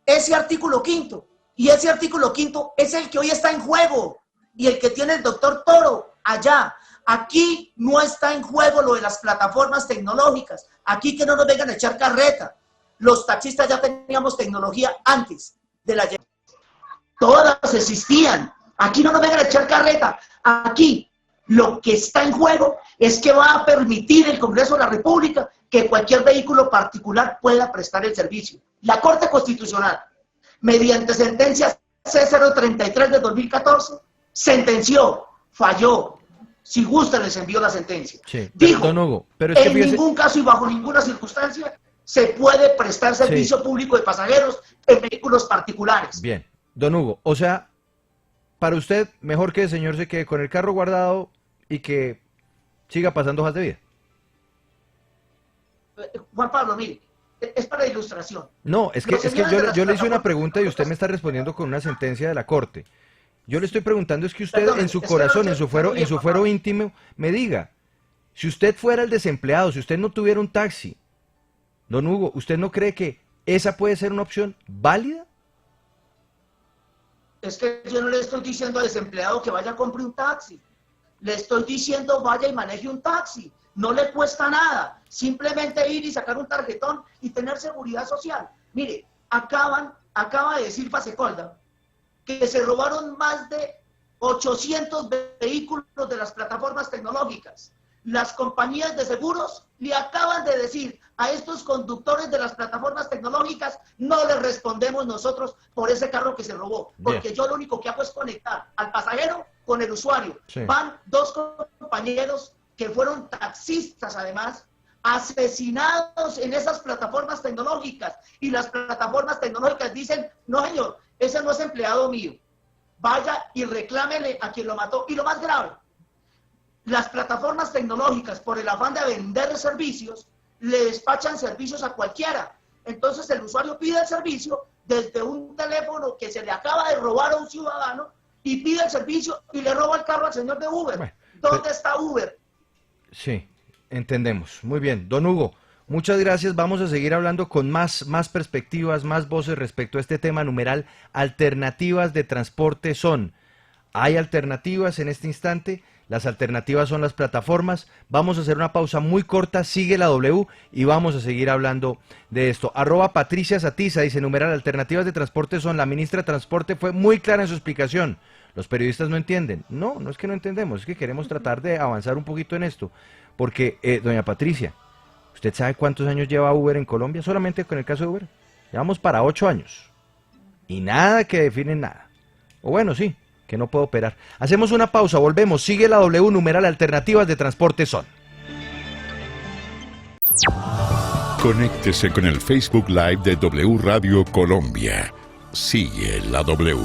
G: ese artículo 5, y ese artículo 5 es el que hoy está en juego y el que tiene el doctor Toro allá. Aquí no está en juego lo de las plataformas tecnológicas. Aquí que no nos vengan a echar carreta. Los taxistas ya teníamos tecnología antes de la llegada. Todas existían. Aquí no nos vengan a echar carreta. Aquí lo que está en juego es que va a permitir el Congreso de la República que cualquier vehículo particular pueda prestar el servicio. La Corte Constitucional, mediante sentencia C033 de 2014, sentenció, falló. Si gusta, les envío la sentencia.
A: Sí,
G: dijo,
A: don Hugo, pero es que
G: en ningún caso y bajo ninguna circunstancia se puede prestar servicio público de pasajeros en vehículos particulares.
A: Bien, don Hugo, o sea, para usted, mejor que el señor se quede con el carro guardado y que siga pasando hojas de vida.
G: Juan Pablo, mire, es para ilustración.
A: No, es que yo le hice una pregunta y usted me está respondiendo con una sentencia de la Corte. Yo le estoy preguntando es que usted en su corazón, en su fuero íntimo, me diga, si usted fuera el desempleado, si usted no tuviera un taxi, don Hugo, ¿usted no cree que esa puede ser una opción válida?
G: Es que yo no le estoy diciendo al desempleado que vaya a comprar un taxi. Le estoy diciendo vaya y maneje un taxi. No le cuesta nada. Simplemente ir y sacar un tarjetón y tener seguridad social. Mire, acaba de decir Fasecolda que se robaron más de 800 vehículos de las plataformas tecnológicas. Las compañías de seguros le acaban de decir a estos conductores de las plataformas tecnológicas, no les respondemos nosotros por ese carro que se robó, porque yo lo único que hago es conectar al pasajero con el usuario. Sí. Van 2 compañeros que fueron taxistas además, asesinados en esas plataformas tecnológicas, y las plataformas tecnológicas dicen, no señor, ese no es empleado mío, vaya y reclámele a quien lo mató. Y lo más grave, las plataformas tecnológicas, por el afán de vender servicios, le despachan servicios a cualquiera. Entonces el usuario pide el servicio desde un teléfono que se le acaba de robar a un ciudadano, y pide el servicio y le roba el carro al señor de Uber. Bueno, ¿dónde está Uber?
A: Sí, entendemos. Muy bien, don Hugo, muchas gracias. Vamos a seguir hablando con más perspectivas, más voces respecto a este tema. Numeral, alternativas de transporte son. Hay alternativas en este instante. Las alternativas son las plataformas. Vamos a hacer una pausa muy corta. Sigue la W y vamos a seguir hablando de esto. @Patricia Satiza dice, numeral, alternativas de transporte son. La ministra de Transporte fue muy clara en su explicación. Los periodistas no entienden. No, no es que no entendemos, es que queremos tratar de avanzar un poquito en esto. Porque, doña Patricia, ¿usted sabe cuántos años lleva Uber en Colombia? Solamente con el caso de Uber. Llevamos para 8 años. y nada que definen nada. O bueno, sí, que no puede operar. Hacemos una pausa, volvemos. Sigue la W, numeral alternativas de transporte son.
I: Conéctese con el Facebook Live de W Radio Colombia. Sigue la W.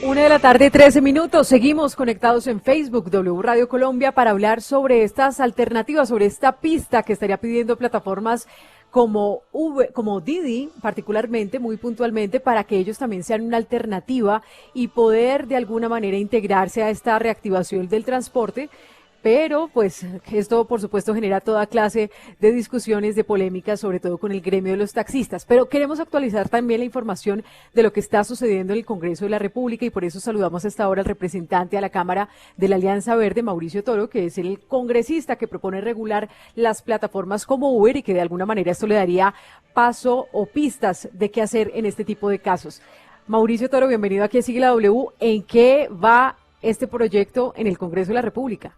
D: 1:13 p.m. Seguimos conectados en Facebook, W Radio Colombia, para hablar sobre estas alternativas, sobre esta pista que estaría pidiendo plataformas como Didi, particularmente, muy puntualmente, para que ellos también sean una alternativa y poder de alguna manera integrarse a esta reactivación del transporte. Pero pues esto por supuesto genera toda clase de discusiones, de polémicas, sobre todo con el gremio de los taxistas. Pero queremos actualizar también la información de lo que está sucediendo en el Congreso de la República y por eso saludamos a esta hora al representante a la Cámara de la Alianza Verde, Mauricio Toro, que es el congresista que propone regular las plataformas como Uber y que de alguna manera esto le daría paso o pistas de qué hacer en este tipo de casos. Mauricio Toro, bienvenido aquí a Sigue la W. ¿En qué va este proyecto en el Congreso de la República?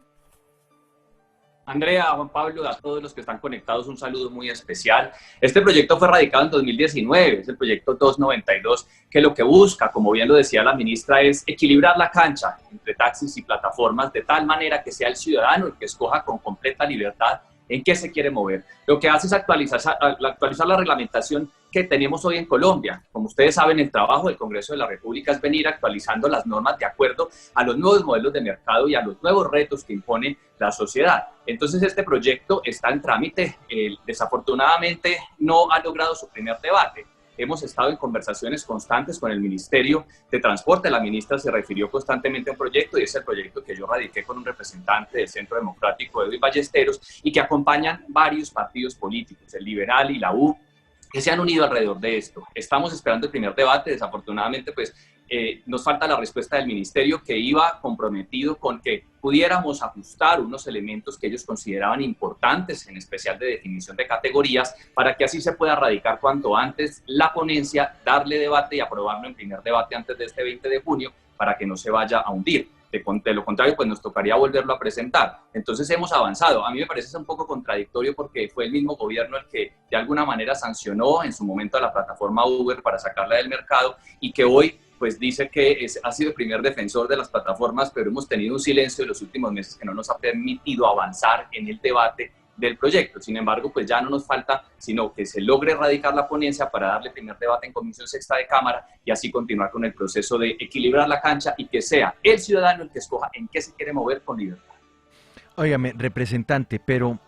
J: Andrea, Juan Pablo, a todos los que están conectados, un saludo muy especial. Este proyecto fue radicado en 2019, es el proyecto 292, que lo que busca, como bien lo decía la ministra, es equilibrar la cancha entre taxis y plataformas de tal manera que sea el ciudadano el que escoja con completa libertad en qué se quiere mover. Lo que hace es actualizar la reglamentación que tenemos hoy en Colombia. Como ustedes saben, el trabajo del Congreso de la República es venir actualizando las normas de acuerdo a los nuevos modelos de mercado y a los nuevos retos que impone la sociedad. Entonces, este proyecto está en trámite. Desafortunadamente, no ha logrado su primer debate. Hemos estado en conversaciones constantes con el Ministerio de Transporte. La ministra se refirió constantemente a un proyecto y es el proyecto que yo radiqué con un representante del Centro Democrático, Edwin Ballesteros, y que acompañan varios partidos políticos, el Liberal y la U, que se han unido alrededor de esto. Estamos esperando el primer debate. Desafortunadamente, pues, nos falta la respuesta del Ministerio, que iba comprometido con que pudiéramos ajustar unos elementos que ellos consideraban importantes, en especial de definición de categorías, para que así se pueda radicar cuanto antes la ponencia, darle debate y aprobarlo en primer debate antes de este 20 de junio, para que no se vaya a hundir. De lo contrario, pues nos tocaría volverlo a presentar. Entonces hemos avanzado. A mí me parece un poco contradictorio porque fue el mismo gobierno el que de alguna manera sancionó en su momento a la plataforma Uber para sacarla del mercado y que hoy pues dice que ha sido el primer defensor de las plataformas, pero hemos tenido un silencio en los últimos meses que no nos ha permitido avanzar en el debate del proyecto. Sin embargo, pues ya no nos falta sino que se logre erradicar la ponencia para darle primer debate en Comisión Sexta de Cámara y así continuar con el proceso de equilibrar la cancha y que sea el ciudadano el que escoja en qué se quiere mover con libertad.
A: Óigame, representante, pero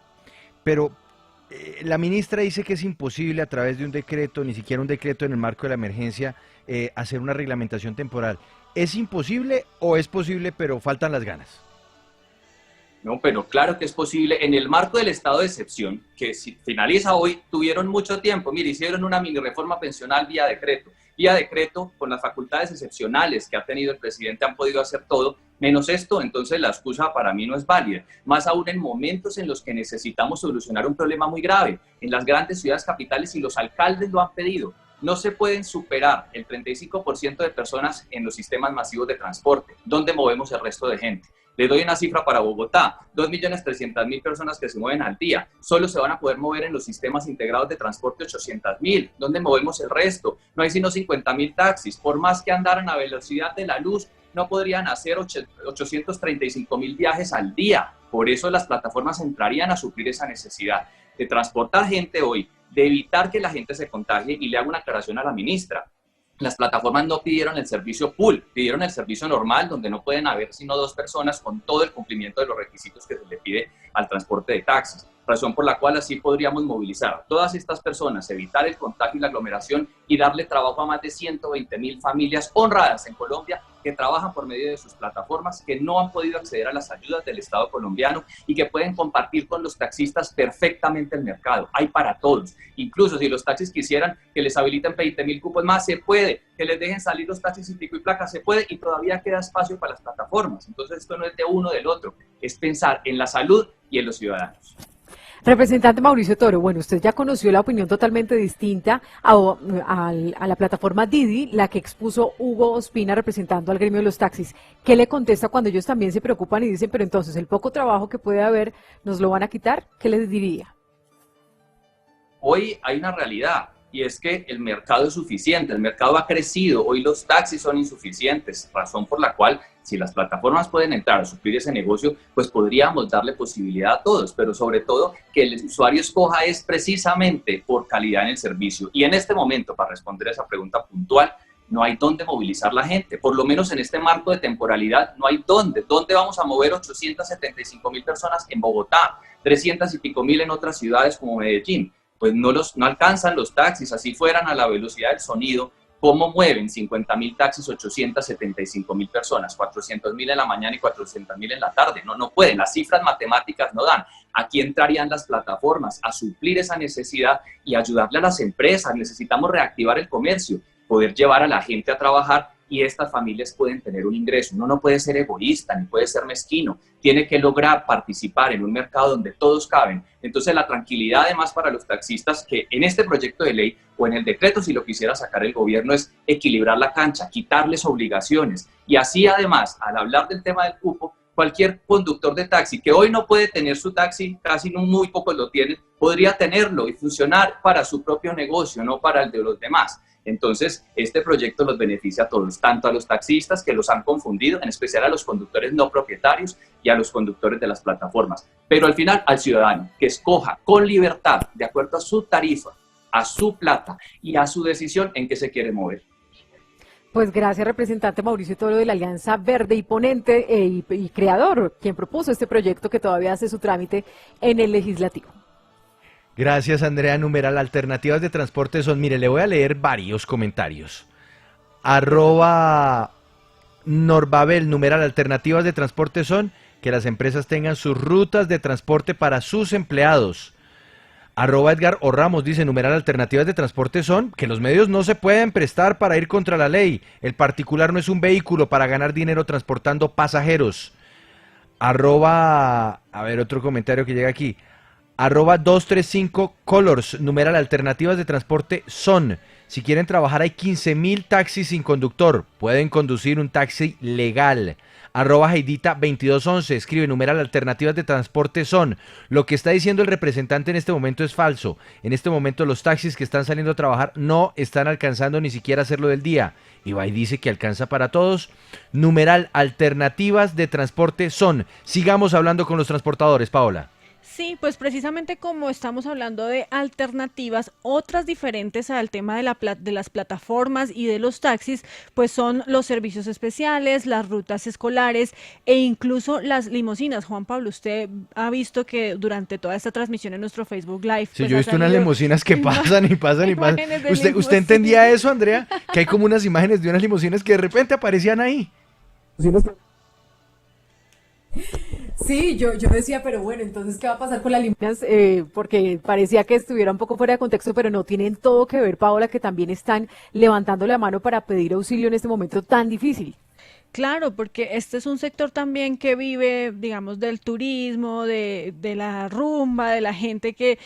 A: la ministra dice que es imposible a través de un decreto, ni siquiera un decreto en el marco de la emergencia, hacer una reglamentación temporal. ¿Es imposible o es posible pero faltan las ganas?
J: No, pero claro que es posible. En el marco del estado de excepción, que si finaliza hoy, tuvieron mucho tiempo. Mire, hicieron una mini reforma pensional vía decreto. Vía decreto, con las facultades excepcionales que ha tenido el presidente, han podido hacer todo, menos esto. Entonces la excusa para mí no es válida. Más aún en momentos en los que necesitamos solucionar un problema muy grave. En las grandes ciudades capitales, y los alcaldes lo han pedido, no se pueden superar el 35% de personas en los sistemas masivos de transporte. ¿Dónde movemos el resto de gente? Le doy una cifra para Bogotá, 2.300.000 personas que se mueven al día. Solo se van a poder mover en los sistemas integrados de transporte 800.000. ¿Dónde movemos el resto? No hay sino 50.000 taxis. Por más que andaran a velocidad de la luz, no podrían hacer 835.000 viajes al día. Por eso las plataformas entrarían a suplir esa necesidad de transportar gente hoy, de evitar que la gente se contagie. Y le hago una aclaración a la ministra. Las plataformas no pidieron el servicio pool, pidieron el servicio normal, donde no pueden haber sino 2 personas con todo el cumplimiento de los requisitos que se le pide al transporte de taxis. Razón por la cual así podríamos movilizar a todas estas personas, evitar el contagio y la aglomeración y darle trabajo a más de 120.000 familias honradas en Colombia que trabajan por medio de sus plataformas, que no han podido acceder a las ayudas del Estado colombiano y que pueden compartir con los taxistas perfectamente el mercado. Hay para todos. Incluso si los taxis quisieran que les habiliten 20.000 cupos más, se puede. Que les dejen salir los taxis sin pico y placa, se puede, y todavía queda espacio para las plataformas. Entonces esto no es de uno o del otro, es pensar en la salud y en los ciudadanos.
D: Representante Mauricio Toro, bueno, usted ya conoció la opinión totalmente distinta a la plataforma Didi, la que expuso Hugo Ospina representando al gremio de los taxis. ¿Qué le contesta cuando ellos también se preocupan y dicen, pero entonces el poco trabajo que puede haber, ¿nos lo van a quitar? ¿Qué les diría?
J: Hoy hay una realidad. y es que el mercado es suficiente, el mercado ha crecido, hoy los taxis son insuficientes, razón por la cual si las plataformas pueden entrar a suplir ese negocio, pues podríamos darle posibilidad a todos, pero sobre todo que el usuario escoja es precisamente por calidad en el servicio. Y en este momento, para responder a esa pregunta puntual, no hay dónde movilizar la gente, por lo menos en este marco de temporalidad no hay dónde. ¿Dónde vamos a mover 875.000 personas en Bogotá, 300 y pico mil en otras ciudades como Medellín? Pues no alcanzan los taxis, así fueran a la velocidad del sonido. ¿Cómo mueven 50.000 taxis 875.000 personas? 400.000 en la mañana y 400.000 en la tarde. No pueden, las cifras matemáticas no dan. Aquí entrarían las plataformas a suplir esa necesidad y ayudarle a las empresas. Necesitamos reactivar el comercio, poder llevar a la gente a trabajar y estas familias pueden tener un ingreso. Uno no puede ser egoísta ni puede ser mezquino. Tiene que lograr participar en un mercado donde todos caben. Entonces la tranquilidad además para los taxistas que en este proyecto de ley o en el decreto si lo quisiera sacar el gobierno es equilibrar la cancha, quitarles obligaciones y así además al hablar del tema del cupo cualquier conductor de taxi que hoy no puede tener su taxi, casi muy pocos lo tienen, podría tenerlo y funcionar para su propio negocio, no para el de los demás. Entonces, este proyecto los beneficia a todos, tanto a los taxistas que los han confundido, en especial a los conductores no propietarios y a los conductores de las plataformas, pero al final al ciudadano que escoja con libertad, de acuerdo a su tarifa, a su plata y a su decisión en qué se quiere mover.
D: Pues gracias, representante Mauricio Toro de la Alianza Verde y ponente y creador, quien propuso este proyecto que todavía hace su trámite en el Legislativo.
A: Gracias, Andrea. Numeral alternativas de transporte son, mire, le voy a leer varios comentarios. @Norbabel, numeral alternativas de transporte son que las empresas tengan sus rutas de transporte para sus empleados. @Edgar O. Ramos dice, numeral alternativas de transporte son que los medios no se pueden prestar para ir contra la ley. El particular no es un vehículo para ganar dinero transportando pasajeros. Otro comentario que llega aquí. @235colors, numeral alternativas de transporte son, si quieren trabajar hay 15.000 taxis sin conductor, pueden conducir un taxi legal. @Heidita2211 escribe, numeral alternativas de transporte son, lo que está diciendo el representante en este momento es falso, en este momento los taxis que están saliendo a trabajar no están alcanzando ni siquiera hacerlo del día, y va y dice que alcanza para todos. Numeral alternativas de transporte son, sigamos hablando con los transportadores, Paola.
C: Sí, pues precisamente como estamos hablando de alternativas, otras diferentes al tema de las plataformas y de los taxis, pues son los servicios especiales, las rutas escolares e incluso las limusinas. Juan Pablo, usted ha visto que durante toda esta transmisión en nuestro Facebook Live...
A: Sí, pues yo he visto unas limusinas que pasan y pasan y pasan. ¿Usted entendía eso, Andrea? Que hay como unas imágenes de unas limusinas que de repente aparecían ahí.
D: Sí, yo decía, pero bueno, entonces, ¿qué va a pasar con las limusinas? Porque parecía que estuviera un poco fuera de contexto, pero no tienen todo que ver, Paola, que también están levantando la mano para pedir auxilio en este momento tan difícil.
C: Claro, porque este es un sector también que vive, digamos, del turismo, de la rumba, de la gente que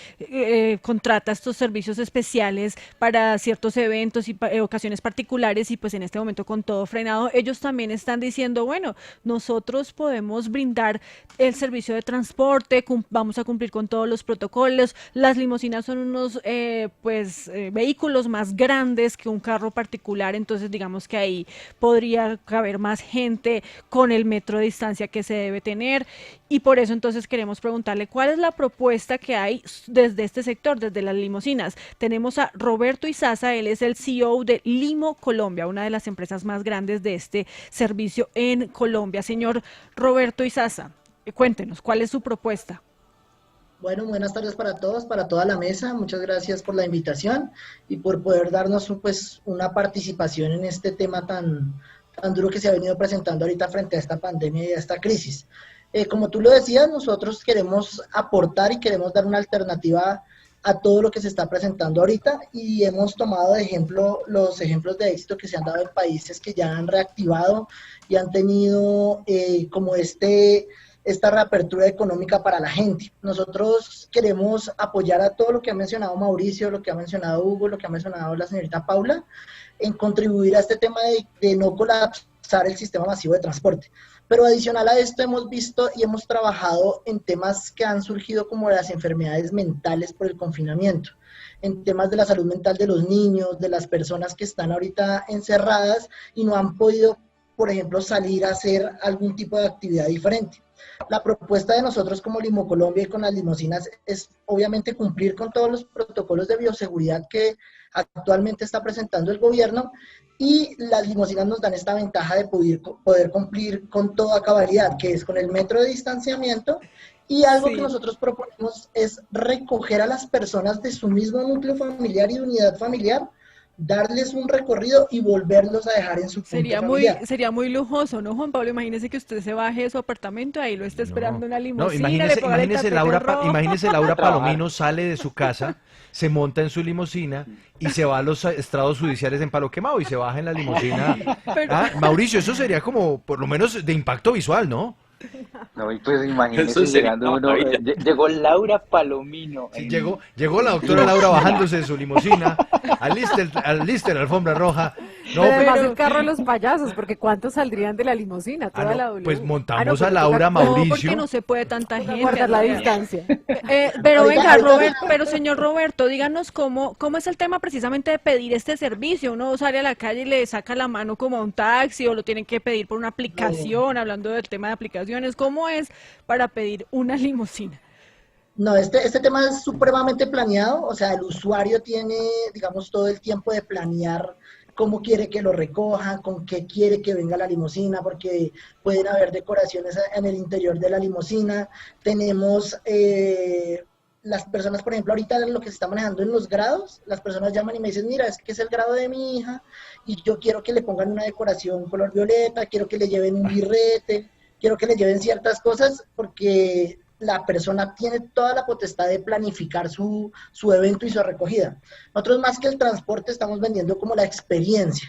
C: contrata estos servicios especiales para ciertos eventos y ocasiones particulares y pues en este momento con todo frenado, ellos también están diciendo, bueno, nosotros podemos brindar el servicio de transporte, vamos a cumplir con todos los protocolos, las limusinas son unos vehículos más grandes que un carro particular, entonces digamos que ahí podría caber más gente con el metro de distancia que se debe tener y por eso entonces queremos preguntarle cuál es la propuesta que hay desde este sector, desde las limusinas. Tenemos a Roberto Izaza, él es el CEO de Limo Colombia, una de las empresas más grandes de este servicio en Colombia. Señor Roberto Izaza, cuéntenos, ¿cuál es su propuesta?
K: Bueno, buenas tardes para todos, para toda la mesa. Muchas gracias por la invitación y por poder darnos pues una participación en este tema tan duro que se ha venido presentando ahorita frente a esta pandemia y a esta crisis. Como tú lo decías, nosotros queremos aportar y queremos dar una alternativa a todo lo que se está presentando ahorita y hemos tomado de ejemplo los ejemplos de éxito que se han dado en países que ya han reactivado y han tenido como esta reapertura económica para la gente. Nosotros queremos apoyar a todo lo que ha mencionado Mauricio, lo que ha mencionado Hugo, lo que ha mencionado la señorita Paula, en contribuir a este tema de no colapsar el sistema masivo de transporte. Pero adicional a esto hemos visto y hemos trabajado en temas que han surgido como las enfermedades mentales por el confinamiento. en temas de la salud mental de los niños, de las personas que están ahorita encerradas y no han podido, por ejemplo, salir a hacer algún tipo de actividad diferente. La propuesta de nosotros como Limo Colombia y con las limusinas es obviamente cumplir con todos los protocolos de bioseguridad que actualmente está presentando el gobierno, y las limusinas nos dan esta ventaja de poder cumplir con toda cabalidad, que es con el metro de distanciamiento, y algo que nosotros proponemos es recoger a las personas de su mismo núcleo familiar y unidad familiar, darles un recorrido y volverlos a dejar en su punto familiar.
C: Sería muy lujoso, ¿no, Juan Pablo? Imagínese que usted se baje de su apartamento, ahí lo está esperando una limusina.
A: No, imagínese Laura Palomino sale de su casa, se monta en su limusina y se va a los estrados judiciales en Palo Quemado y se baja en la limusina. Mauricio, eso sería como, por lo menos, de impacto visual, ¿no?
F: No, y pues imagínese llegando uno, llegó Laura Palomino.
A: Sí, llegó la doctora Laura bajándose de su limusina, aliste la alfombra roja.
D: No, pero además el carro de los payasos, porque ¿cuántos saldrían de la limusina? Toda la W.
A: Pues montamos a Laura, Mauricio.
C: No, porque no se puede tanta gente.
D: Guardar la distancia.
C: Pero venga, señor Roberto, díganos cómo es el tema precisamente de pedir este servicio. Uno sale a la calle y le saca la mano como a un taxi, o lo tienen que pedir por una aplicación, hablando del tema de aplicaciones. ¿Cómo es para pedir una limusina?
K: No, este tema es supremamente planeado, o sea, el usuario tiene, digamos, todo el tiempo de planear cómo quiere que lo recoja, con qué quiere que venga la limusina, porque pueden haber decoraciones en el interior de la limusina. Tenemos las personas, por ejemplo, ahorita lo que se está manejando en los grados, las personas llaman y me dicen, mira, es que es el grado de mi hija y yo quiero que le pongan una decoración color violeta, quiero que le lleven un birrete, quiero que le lleven ciertas cosas, porque la persona tiene toda la potestad de planificar su evento y su recogida. Nosotros, más que el transporte, estamos vendiendo como la experiencia.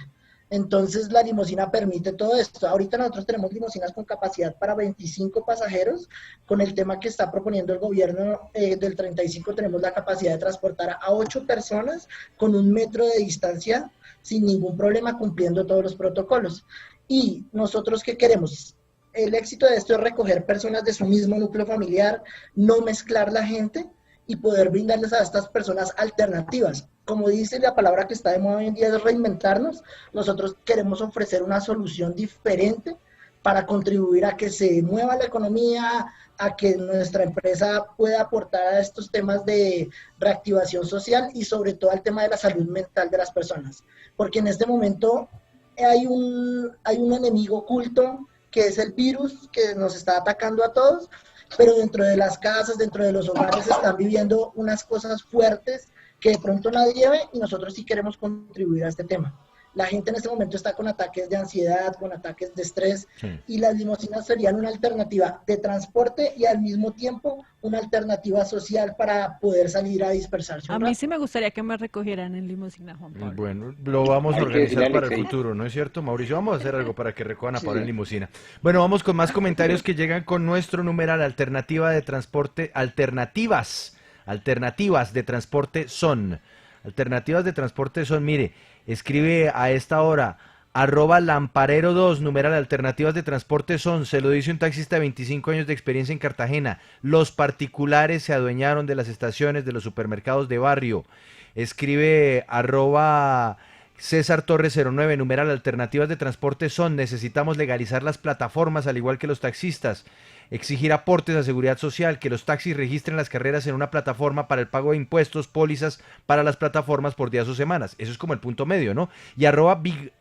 K: Entonces la limusina permite todo esto. Ahorita nosotros tenemos limusinas con capacidad para 25 pasajeros. Con el tema que está proponiendo el gobierno del 35, tenemos la capacidad de transportar a 8 personas con 1 metro de distancia sin ningún problema, cumpliendo todos los protocolos. Y nosotros, ¿qué queremos? El éxito de esto es recoger personas de su mismo núcleo familiar, no mezclar la gente y poder brindarles a estas personas alternativas. Como dice la palabra que está de moda hoy en día, es reinventarnos. Nosotros queremos ofrecer una solución diferente para contribuir a que se mueva la economía, a que nuestra empresa pueda aportar a estos temas de reactivación social y sobre todo al tema de la salud mental de las personas. Porque en este momento hay un enemigo oculto, que es el virus que nos está atacando a todos, pero dentro de las casas, dentro de los hogares están viviendo unas cosas fuertes que de pronto nadie ve, y nosotros sí queremos contribuir a este tema. La gente en este momento está con ataques de ansiedad, con ataques de estrés, y las limusinas serían una alternativa de transporte y al mismo tiempo una alternativa social para poder salir a dispersarse.
C: A mí sí me gustaría que me recogieran en limusina, Juan Pablo.
A: Bueno, lo vamos a organizar para el futuro, ¿no es cierto, Mauricio? Vamos a hacer algo para que recojan a Pablo en limusina. Bueno, vamos con más comentarios que llegan con nuestro numeral alternativa de transporte, alternativas de transporte son. Alternativas de transporte son, mire, escribe a esta hora, @lamparero2, numeral alternativas de transporte son, se lo dice un taxista de 25 años de experiencia en Cartagena, los particulares se adueñaron de las estaciones de los supermercados de barrio. Escribe César Torres 09, numeral alternativas de transporte son, necesitamos legalizar las plataformas al igual que los taxistas, exigir aportes a seguridad social, que los taxis registren las carreras en una plataforma para el pago de impuestos, pólizas para las plataformas por días o semanas. Eso es como el punto medio, ¿no? Y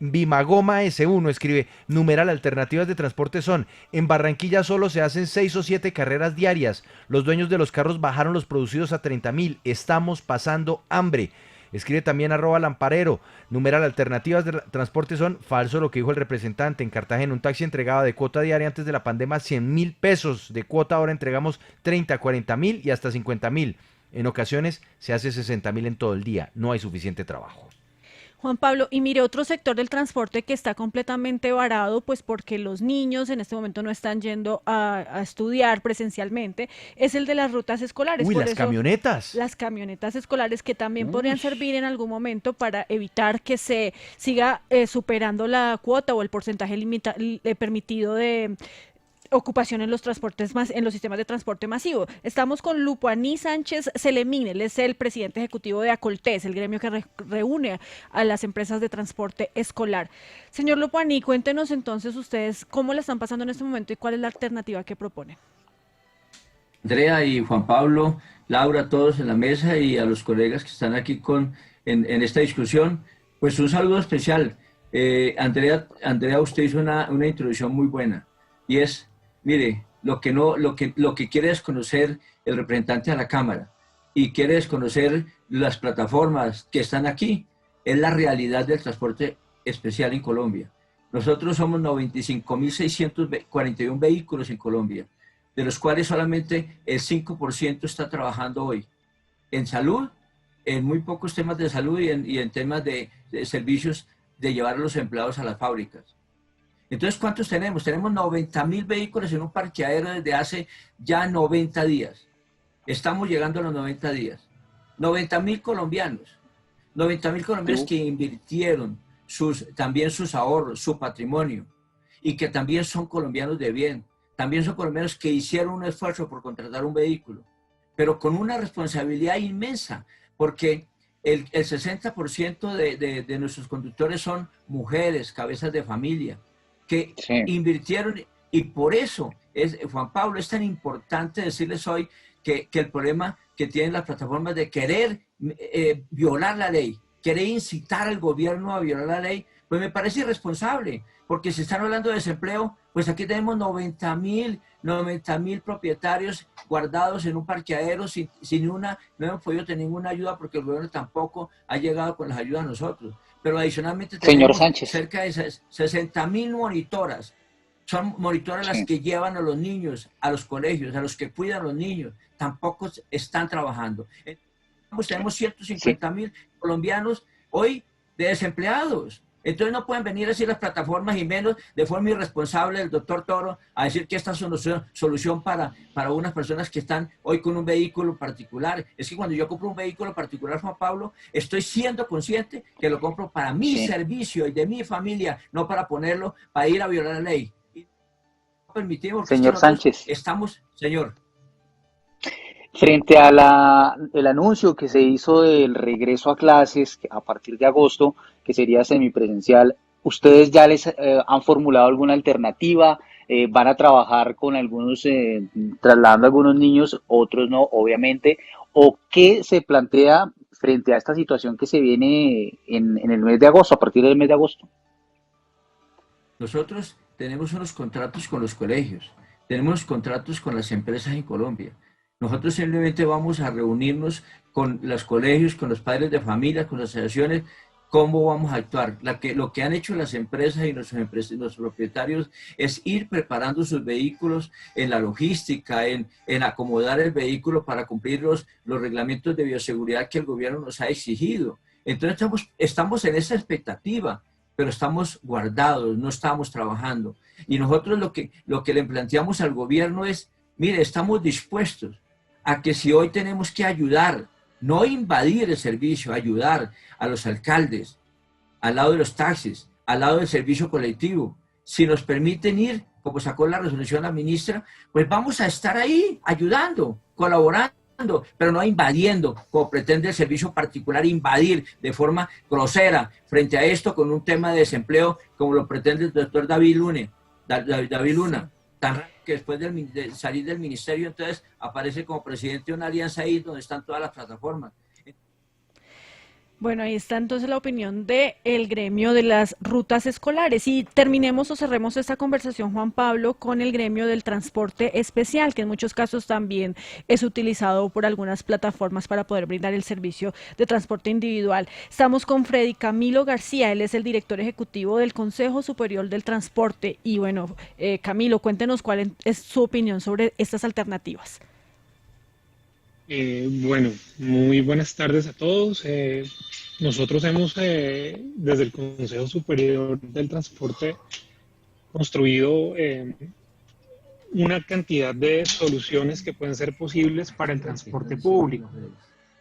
A: @Bimagoma S1 escribe, numeral alternativas de transporte son, en Barranquilla solo se hacen 6 o 7 carreras diarias, los dueños de los carros bajaron los producidos a 30.000, estamos pasando hambre. Escribe también @lamparero, numeral alternativas de transporte son, falso lo que dijo el representante. En Cartagena un taxi entregaba de cuota diaria antes de la pandemia 100.000 pesos de cuota, ahora entregamos 30, 40.000 y hasta 50.000. En ocasiones se hace 60.000 en todo el día, no hay suficiente trabajo.
C: Juan Pablo, y mire, otro sector del transporte que está completamente varado, pues porque los niños en este momento no están yendo a estudiar presencialmente, es el de las rutas escolares.
A: Por las camionetas.
C: Las camionetas escolares que también podrían servir en algún momento para evitar que se siga superando la cuota o el porcentaje permitido de ocupación en los transportes en los sistemas de transporte masivo. Estamos con Lupoaní Sánchez Celemín, él es el presidente ejecutivo de Acoltés, el gremio que reúne a las empresas de transporte escolar. Señor Lupoaní, cuéntenos entonces ustedes cómo la están pasando en este momento y cuál es la alternativa que proponen.
L: Andrea y Juan Pablo, Laura, a todos en la mesa y a los colegas que están aquí en esta discusión, pues un saludo especial. Andrea, usted hizo una introducción muy buena y es, mire, lo que quiere desconocer el representante de la Cámara y quiere desconocer las plataformas que están aquí es la realidad del transporte especial en Colombia. Nosotros somos 95.641 vehículos en Colombia, de los cuales solamente el 5% está trabajando hoy. En salud, en muy pocos temas de salud y en temas de servicios de llevar a los empleados a las fábricas. Entonces, ¿cuántos tenemos? Tenemos 90.000 vehículos en un parqueadero desde hace ya 90 días. Estamos llegando a los 90 días. 90.000 colombianos. 90.000 colombianos que invirtieron también sus ahorros, su patrimonio, y que también son colombianos de bien. También son colombianos que hicieron un esfuerzo por contratar un vehículo, pero con una responsabilidad inmensa, porque el 60% de nuestros conductores son mujeres, cabezas de familia, que invirtieron, y por eso, Juan Pablo, es tan importante decirles hoy que el problema que tienen las plataformas de querer violar la ley, querer incitar al gobierno a violar la ley, pues me parece irresponsable, porque si están hablando de desempleo, pues aquí tenemos 90.000 propietarios guardados en un parqueadero no hemos podido tener ninguna ayuda porque el gobierno tampoco ha llegado con las ayudas a nosotros. Pero adicionalmente tenemos cerca de 60.000 monitoras. Son monitoras las que llevan a los niños a los colegios, a los que cuidan a los niños. Tampoco están trabajando. Tenemos 150.000 colombianos hoy de desempleados. Entonces no pueden venir a decir las plataformas y menos de forma irresponsable el doctor Toro a decir que esta es una solución para unas personas que están hoy con un vehículo particular. Es que cuando yo compro un vehículo particular, Juan Pablo, estoy siendo consciente que lo compro para mi servicio y de mi familia, no para ponerlo para ir a violar la ley. Y no permitimos que
F: señor Sánchez.
L: Señor.
F: Frente a el anuncio que se hizo del regreso a clases a partir de agosto, que sería semipresencial, ¿ustedes ya les han formulado alguna alternativa? ¿Van a trabajar con algunos, trasladando a algunos niños, otros no, obviamente? ¿O qué se plantea frente a esta situación que se viene en el mes de agosto, a partir del mes de agosto?
L: Nosotros tenemos unos contratos con los colegios, tenemos contratos con las empresas en Colombia. Nosotros simplemente vamos a reunirnos con los colegios, con los padres de familia, con las asociaciones, cómo vamos a actuar. Lo que han hecho las empresas y los propietarios es ir preparando sus vehículos en la logística, en acomodar el vehículo para cumplir los reglamentos de bioseguridad que el gobierno nos ha exigido. Entonces estamos en esa expectativa, pero estamos guardados, no estamos trabajando. Y nosotros lo que le planteamos al gobierno es, mire, estamos dispuestos a que si hoy tenemos que ayudar, no invadir el servicio, ayudar a los alcaldes, al lado de los taxis, al lado del servicio colectivo, si nos permiten ir, como sacó la resolución la ministra, pues vamos a estar ahí ayudando, colaborando, pero no invadiendo, como pretende el servicio particular invadir de forma grosera frente a esto con un tema de desempleo, como lo pretende el doctor David Luna. Tan raro que después de salir del ministerio, entonces aparece como presidente de una alianza ahí donde están todas las plataformas.
C: Bueno, ahí está entonces la opinión del gremio de las rutas escolares. Y terminemos o cerremos esta conversación, Juan Pablo, con el gremio del transporte especial, que en muchos casos también es utilizado por algunas plataformas para poder brindar el servicio de transporte individual. Estamos con Freddy Camilo García, él es el director ejecutivo del Consejo Superior del Transporte. Y bueno, Camilo, cuéntenos cuál es su opinión sobre estas alternativas.
M: Bueno, muy buenas tardes a todos. Nosotros hemos, desde el Consejo Superior del Transporte, construido una cantidad de soluciones que pueden ser posibles para el transporte público.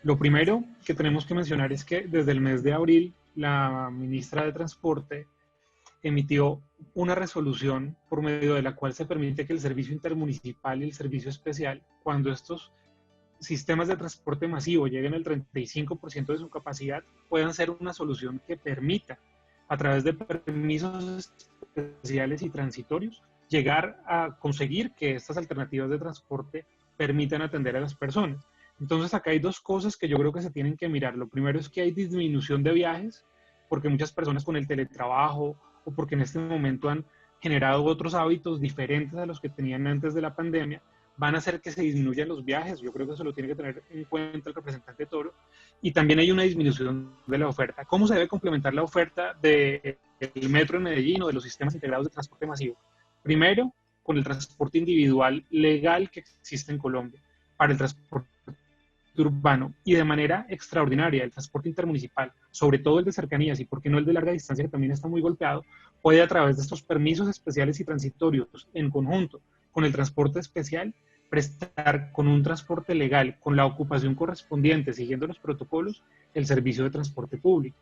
M: Lo primero que tenemos que mencionar es que desde el mes de abril, la ministra de Transporte emitió una resolución por medio de la cual se permite que el servicio intermunicipal y el servicio especial, cuando estos sistemas de transporte masivo lleguen al 35% de su capacidad, puedan ser una solución que permita, a través de permisos especiales y transitorios, llegar a conseguir que estas alternativas de transporte permitan atender a las personas. Entonces acá hay dos cosas que yo creo que se tienen que mirar. Lo primero es que hay disminución de viajes, porque muchas personas con el teletrabajo o porque en este momento han generado otros hábitos diferentes a los que tenían antes de la pandemia, van a hacer que se disminuyan los viajes. Yo creo que eso lo tiene que tener en cuenta el representante Toro. Y también hay una disminución de la oferta. ¿Cómo se debe complementar la oferta del metro en Medellín o de los sistemas integrados de transporte masivo? Primero, con el transporte individual legal que existe en Colombia para el transporte urbano, y de manera extraordinaria el transporte intermunicipal, sobre todo el de cercanías y por qué no el de larga distancia, que también está muy golpeado, puede a través de estos permisos especiales y transitorios en conjunto con el transporte especial prestar con un transporte legal, con la ocupación correspondiente, siguiendo los protocolos, el servicio de transporte público.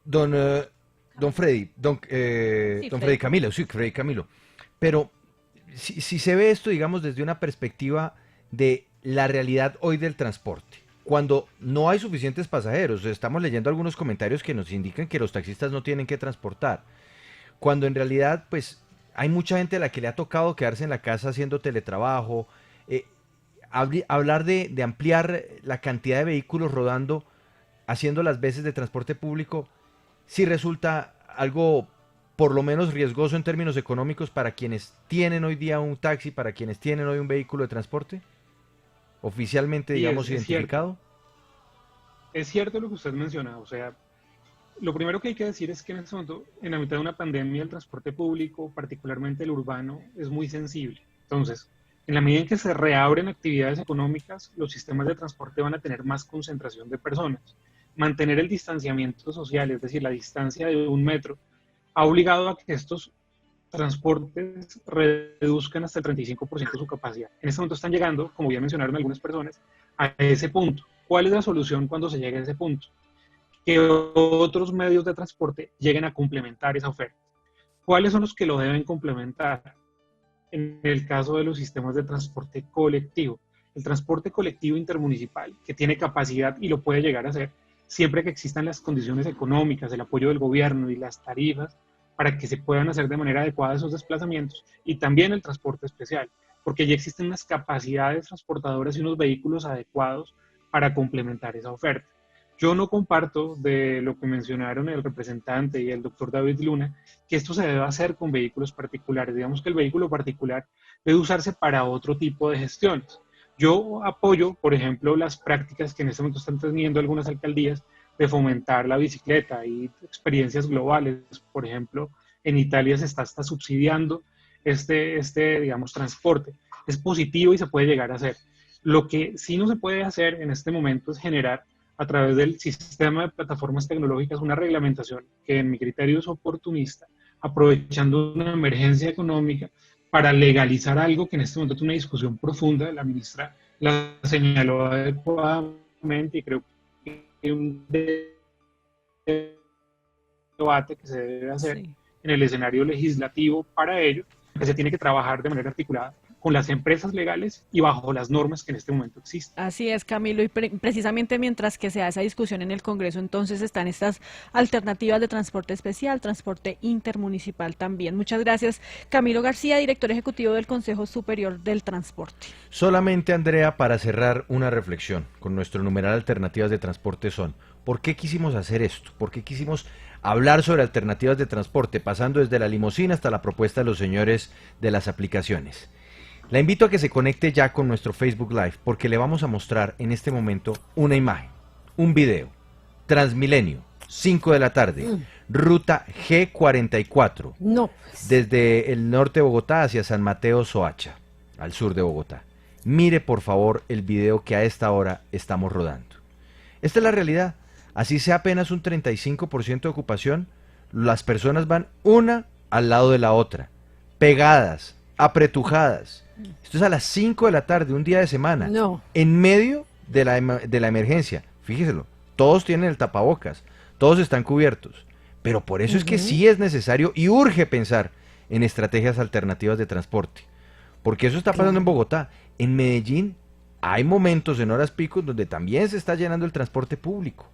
A: Don Freddy, don Freddy Camilo, sí, Freddy Camilo, pero si se ve esto, digamos, desde una perspectiva de la realidad hoy del transporte, cuando no hay suficientes pasajeros, estamos leyendo algunos comentarios que nos indican que los taxistas no tienen que transportar, cuando en realidad, pues, hay mucha gente a la que le ha tocado quedarse en la casa haciendo teletrabajo, hablar de ampliar la cantidad de vehículos rodando, haciendo las veces de transporte público, sí resulta algo por lo menos riesgoso en términos económicos para quienes tienen hoy día un taxi, para quienes tienen hoy un vehículo de transporte, oficialmente, digamos, identificado.
M: Es cierto lo que usted menciona, o sea, lo primero que hay que decir es que en este momento, en la mitad de una pandemia, el transporte público, particularmente el urbano, es muy sensible. Entonces, en la medida en que se reabren actividades económicas, los sistemas de transporte van a tener más concentración de personas. Mantener el distanciamiento social, es decir, la distancia de 1 metro, ha obligado a que estos transportes reduzcan hasta el 35% de su capacidad. En este momento están llegando, como ya mencionaron algunas personas, a ese punto. ¿Cuál es la solución cuando se llegue a ese punto? Que otros medios de transporte lleguen a complementar esa oferta. ¿Cuáles son los que lo deben complementar? En el caso de los sistemas de transporte colectivo, el transporte colectivo intermunicipal, que tiene capacidad y lo puede llegar a hacer, siempre que existan las condiciones económicas, el apoyo del gobierno y las tarifas para que se puedan hacer de manera adecuada esos desplazamientos, y también el transporte especial, porque ya existen unas capacidades transportadoras y unos vehículos adecuados para complementar esa oferta. Yo no comparto de lo que mencionaron el representante y el doctor David Luna, que esto se debe hacer con vehículos particulares. Digamos que el vehículo particular debe usarse para otro tipo de gestiones. Yo apoyo, por ejemplo, las prácticas que en este momento están teniendo algunas alcaldías de fomentar la bicicleta y experiencias globales. Por ejemplo, en Italia se está subsidiando digamos, transporte. Es positivo y se puede llegar a hacer. Lo que sí no se puede hacer en este momento es generar a través del sistema de plataformas tecnológicas una reglamentación que en mi criterio es oportunista, aprovechando una emergencia económica para legalizar algo que en este momento es una discusión profunda. La ministra la señaló adecuadamente y creo que hay un debate que se debe hacer en el escenario legislativo para ello, que se tiene que trabajar de manera articulada con las empresas legales y bajo las normas que en este momento existen.
C: Así es, Camilo, y precisamente mientras que se da esa discusión en el Congreso, entonces están estas alternativas de transporte especial, transporte intermunicipal también. Muchas gracias, Camilo García, director ejecutivo del Consejo Superior del Transporte.
A: Solamente, Andrea, para cerrar una reflexión con nuestro numeral Alternativas de Transporte son, ¿por qué quisimos hacer esto? ¿Por qué quisimos hablar sobre alternativas de transporte, pasando desde la limusina hasta la propuesta de los señores de las aplicaciones? La invito a que se conecte ya con nuestro Facebook Live, porque le vamos a mostrar en este momento una imagen, un video. Transmilenio, 5 de la tarde, ruta G44, desde el norte de Bogotá hacia San Mateo Soacha, al sur de Bogotá. Mire por favor el video que a esta hora estamos rodando. Esta es la realidad. Así sea apenas un 35% de ocupación, las personas van una al lado de la otra, pegadas, apretujadas. Esto es a las 5 de la tarde, un día de semana, en medio de la emergencia. Fíjeselo, todos tienen el tapabocas, todos están cubiertos, Pero por eso es que sí es necesario y urge pensar en estrategias alternativas de transporte. Porque eso está pasando en Bogotá. En Medellín hay momentos en horas pico donde también se está llenando el transporte público.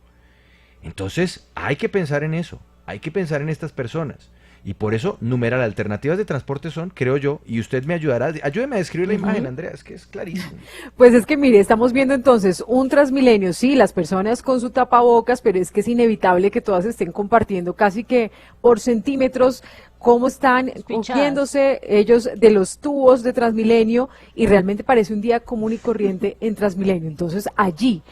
A: Entonces hay que pensar en eso, hay que pensar en estas personas. Y por eso, numeral, alternativas de transporte son, creo yo, y usted me ayudará, ayúdeme a describir la imagen, Andrea, es que es clarísimo.
D: Pues es que mire, estamos viendo entonces un Transmilenio, sí, las personas con su tapabocas, pero es que es inevitable que todas estén compartiendo casi que por centímetros cómo están cogiéndose ellos de los tubos de Transmilenio, y realmente parece un día común y corriente en Transmilenio. Entonces allí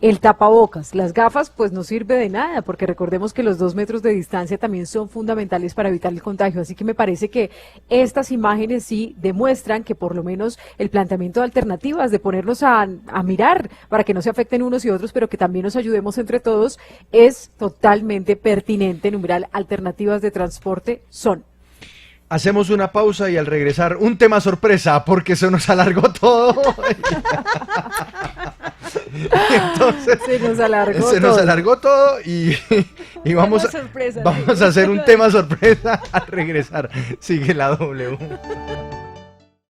D: el tapabocas, las gafas, pues no sirve de nada, porque recordemos que los 2 metros de distancia también son fundamentales para evitar el contagio. Así que me parece que estas imágenes sí demuestran que por lo menos el planteamiento de alternativas, de ponernos a mirar para que no se afecten unos y otros, pero que también nos ayudemos entre todos, es totalmente pertinente. Numeral, alternativas de transporte son.
A: Hacemos una pausa y al regresar un tema sorpresa porque se nos alargó todo. Entonces,
D: se nos
A: alargó todo y vamos a hacer un tema sorpresa al regresar. Sigue la W.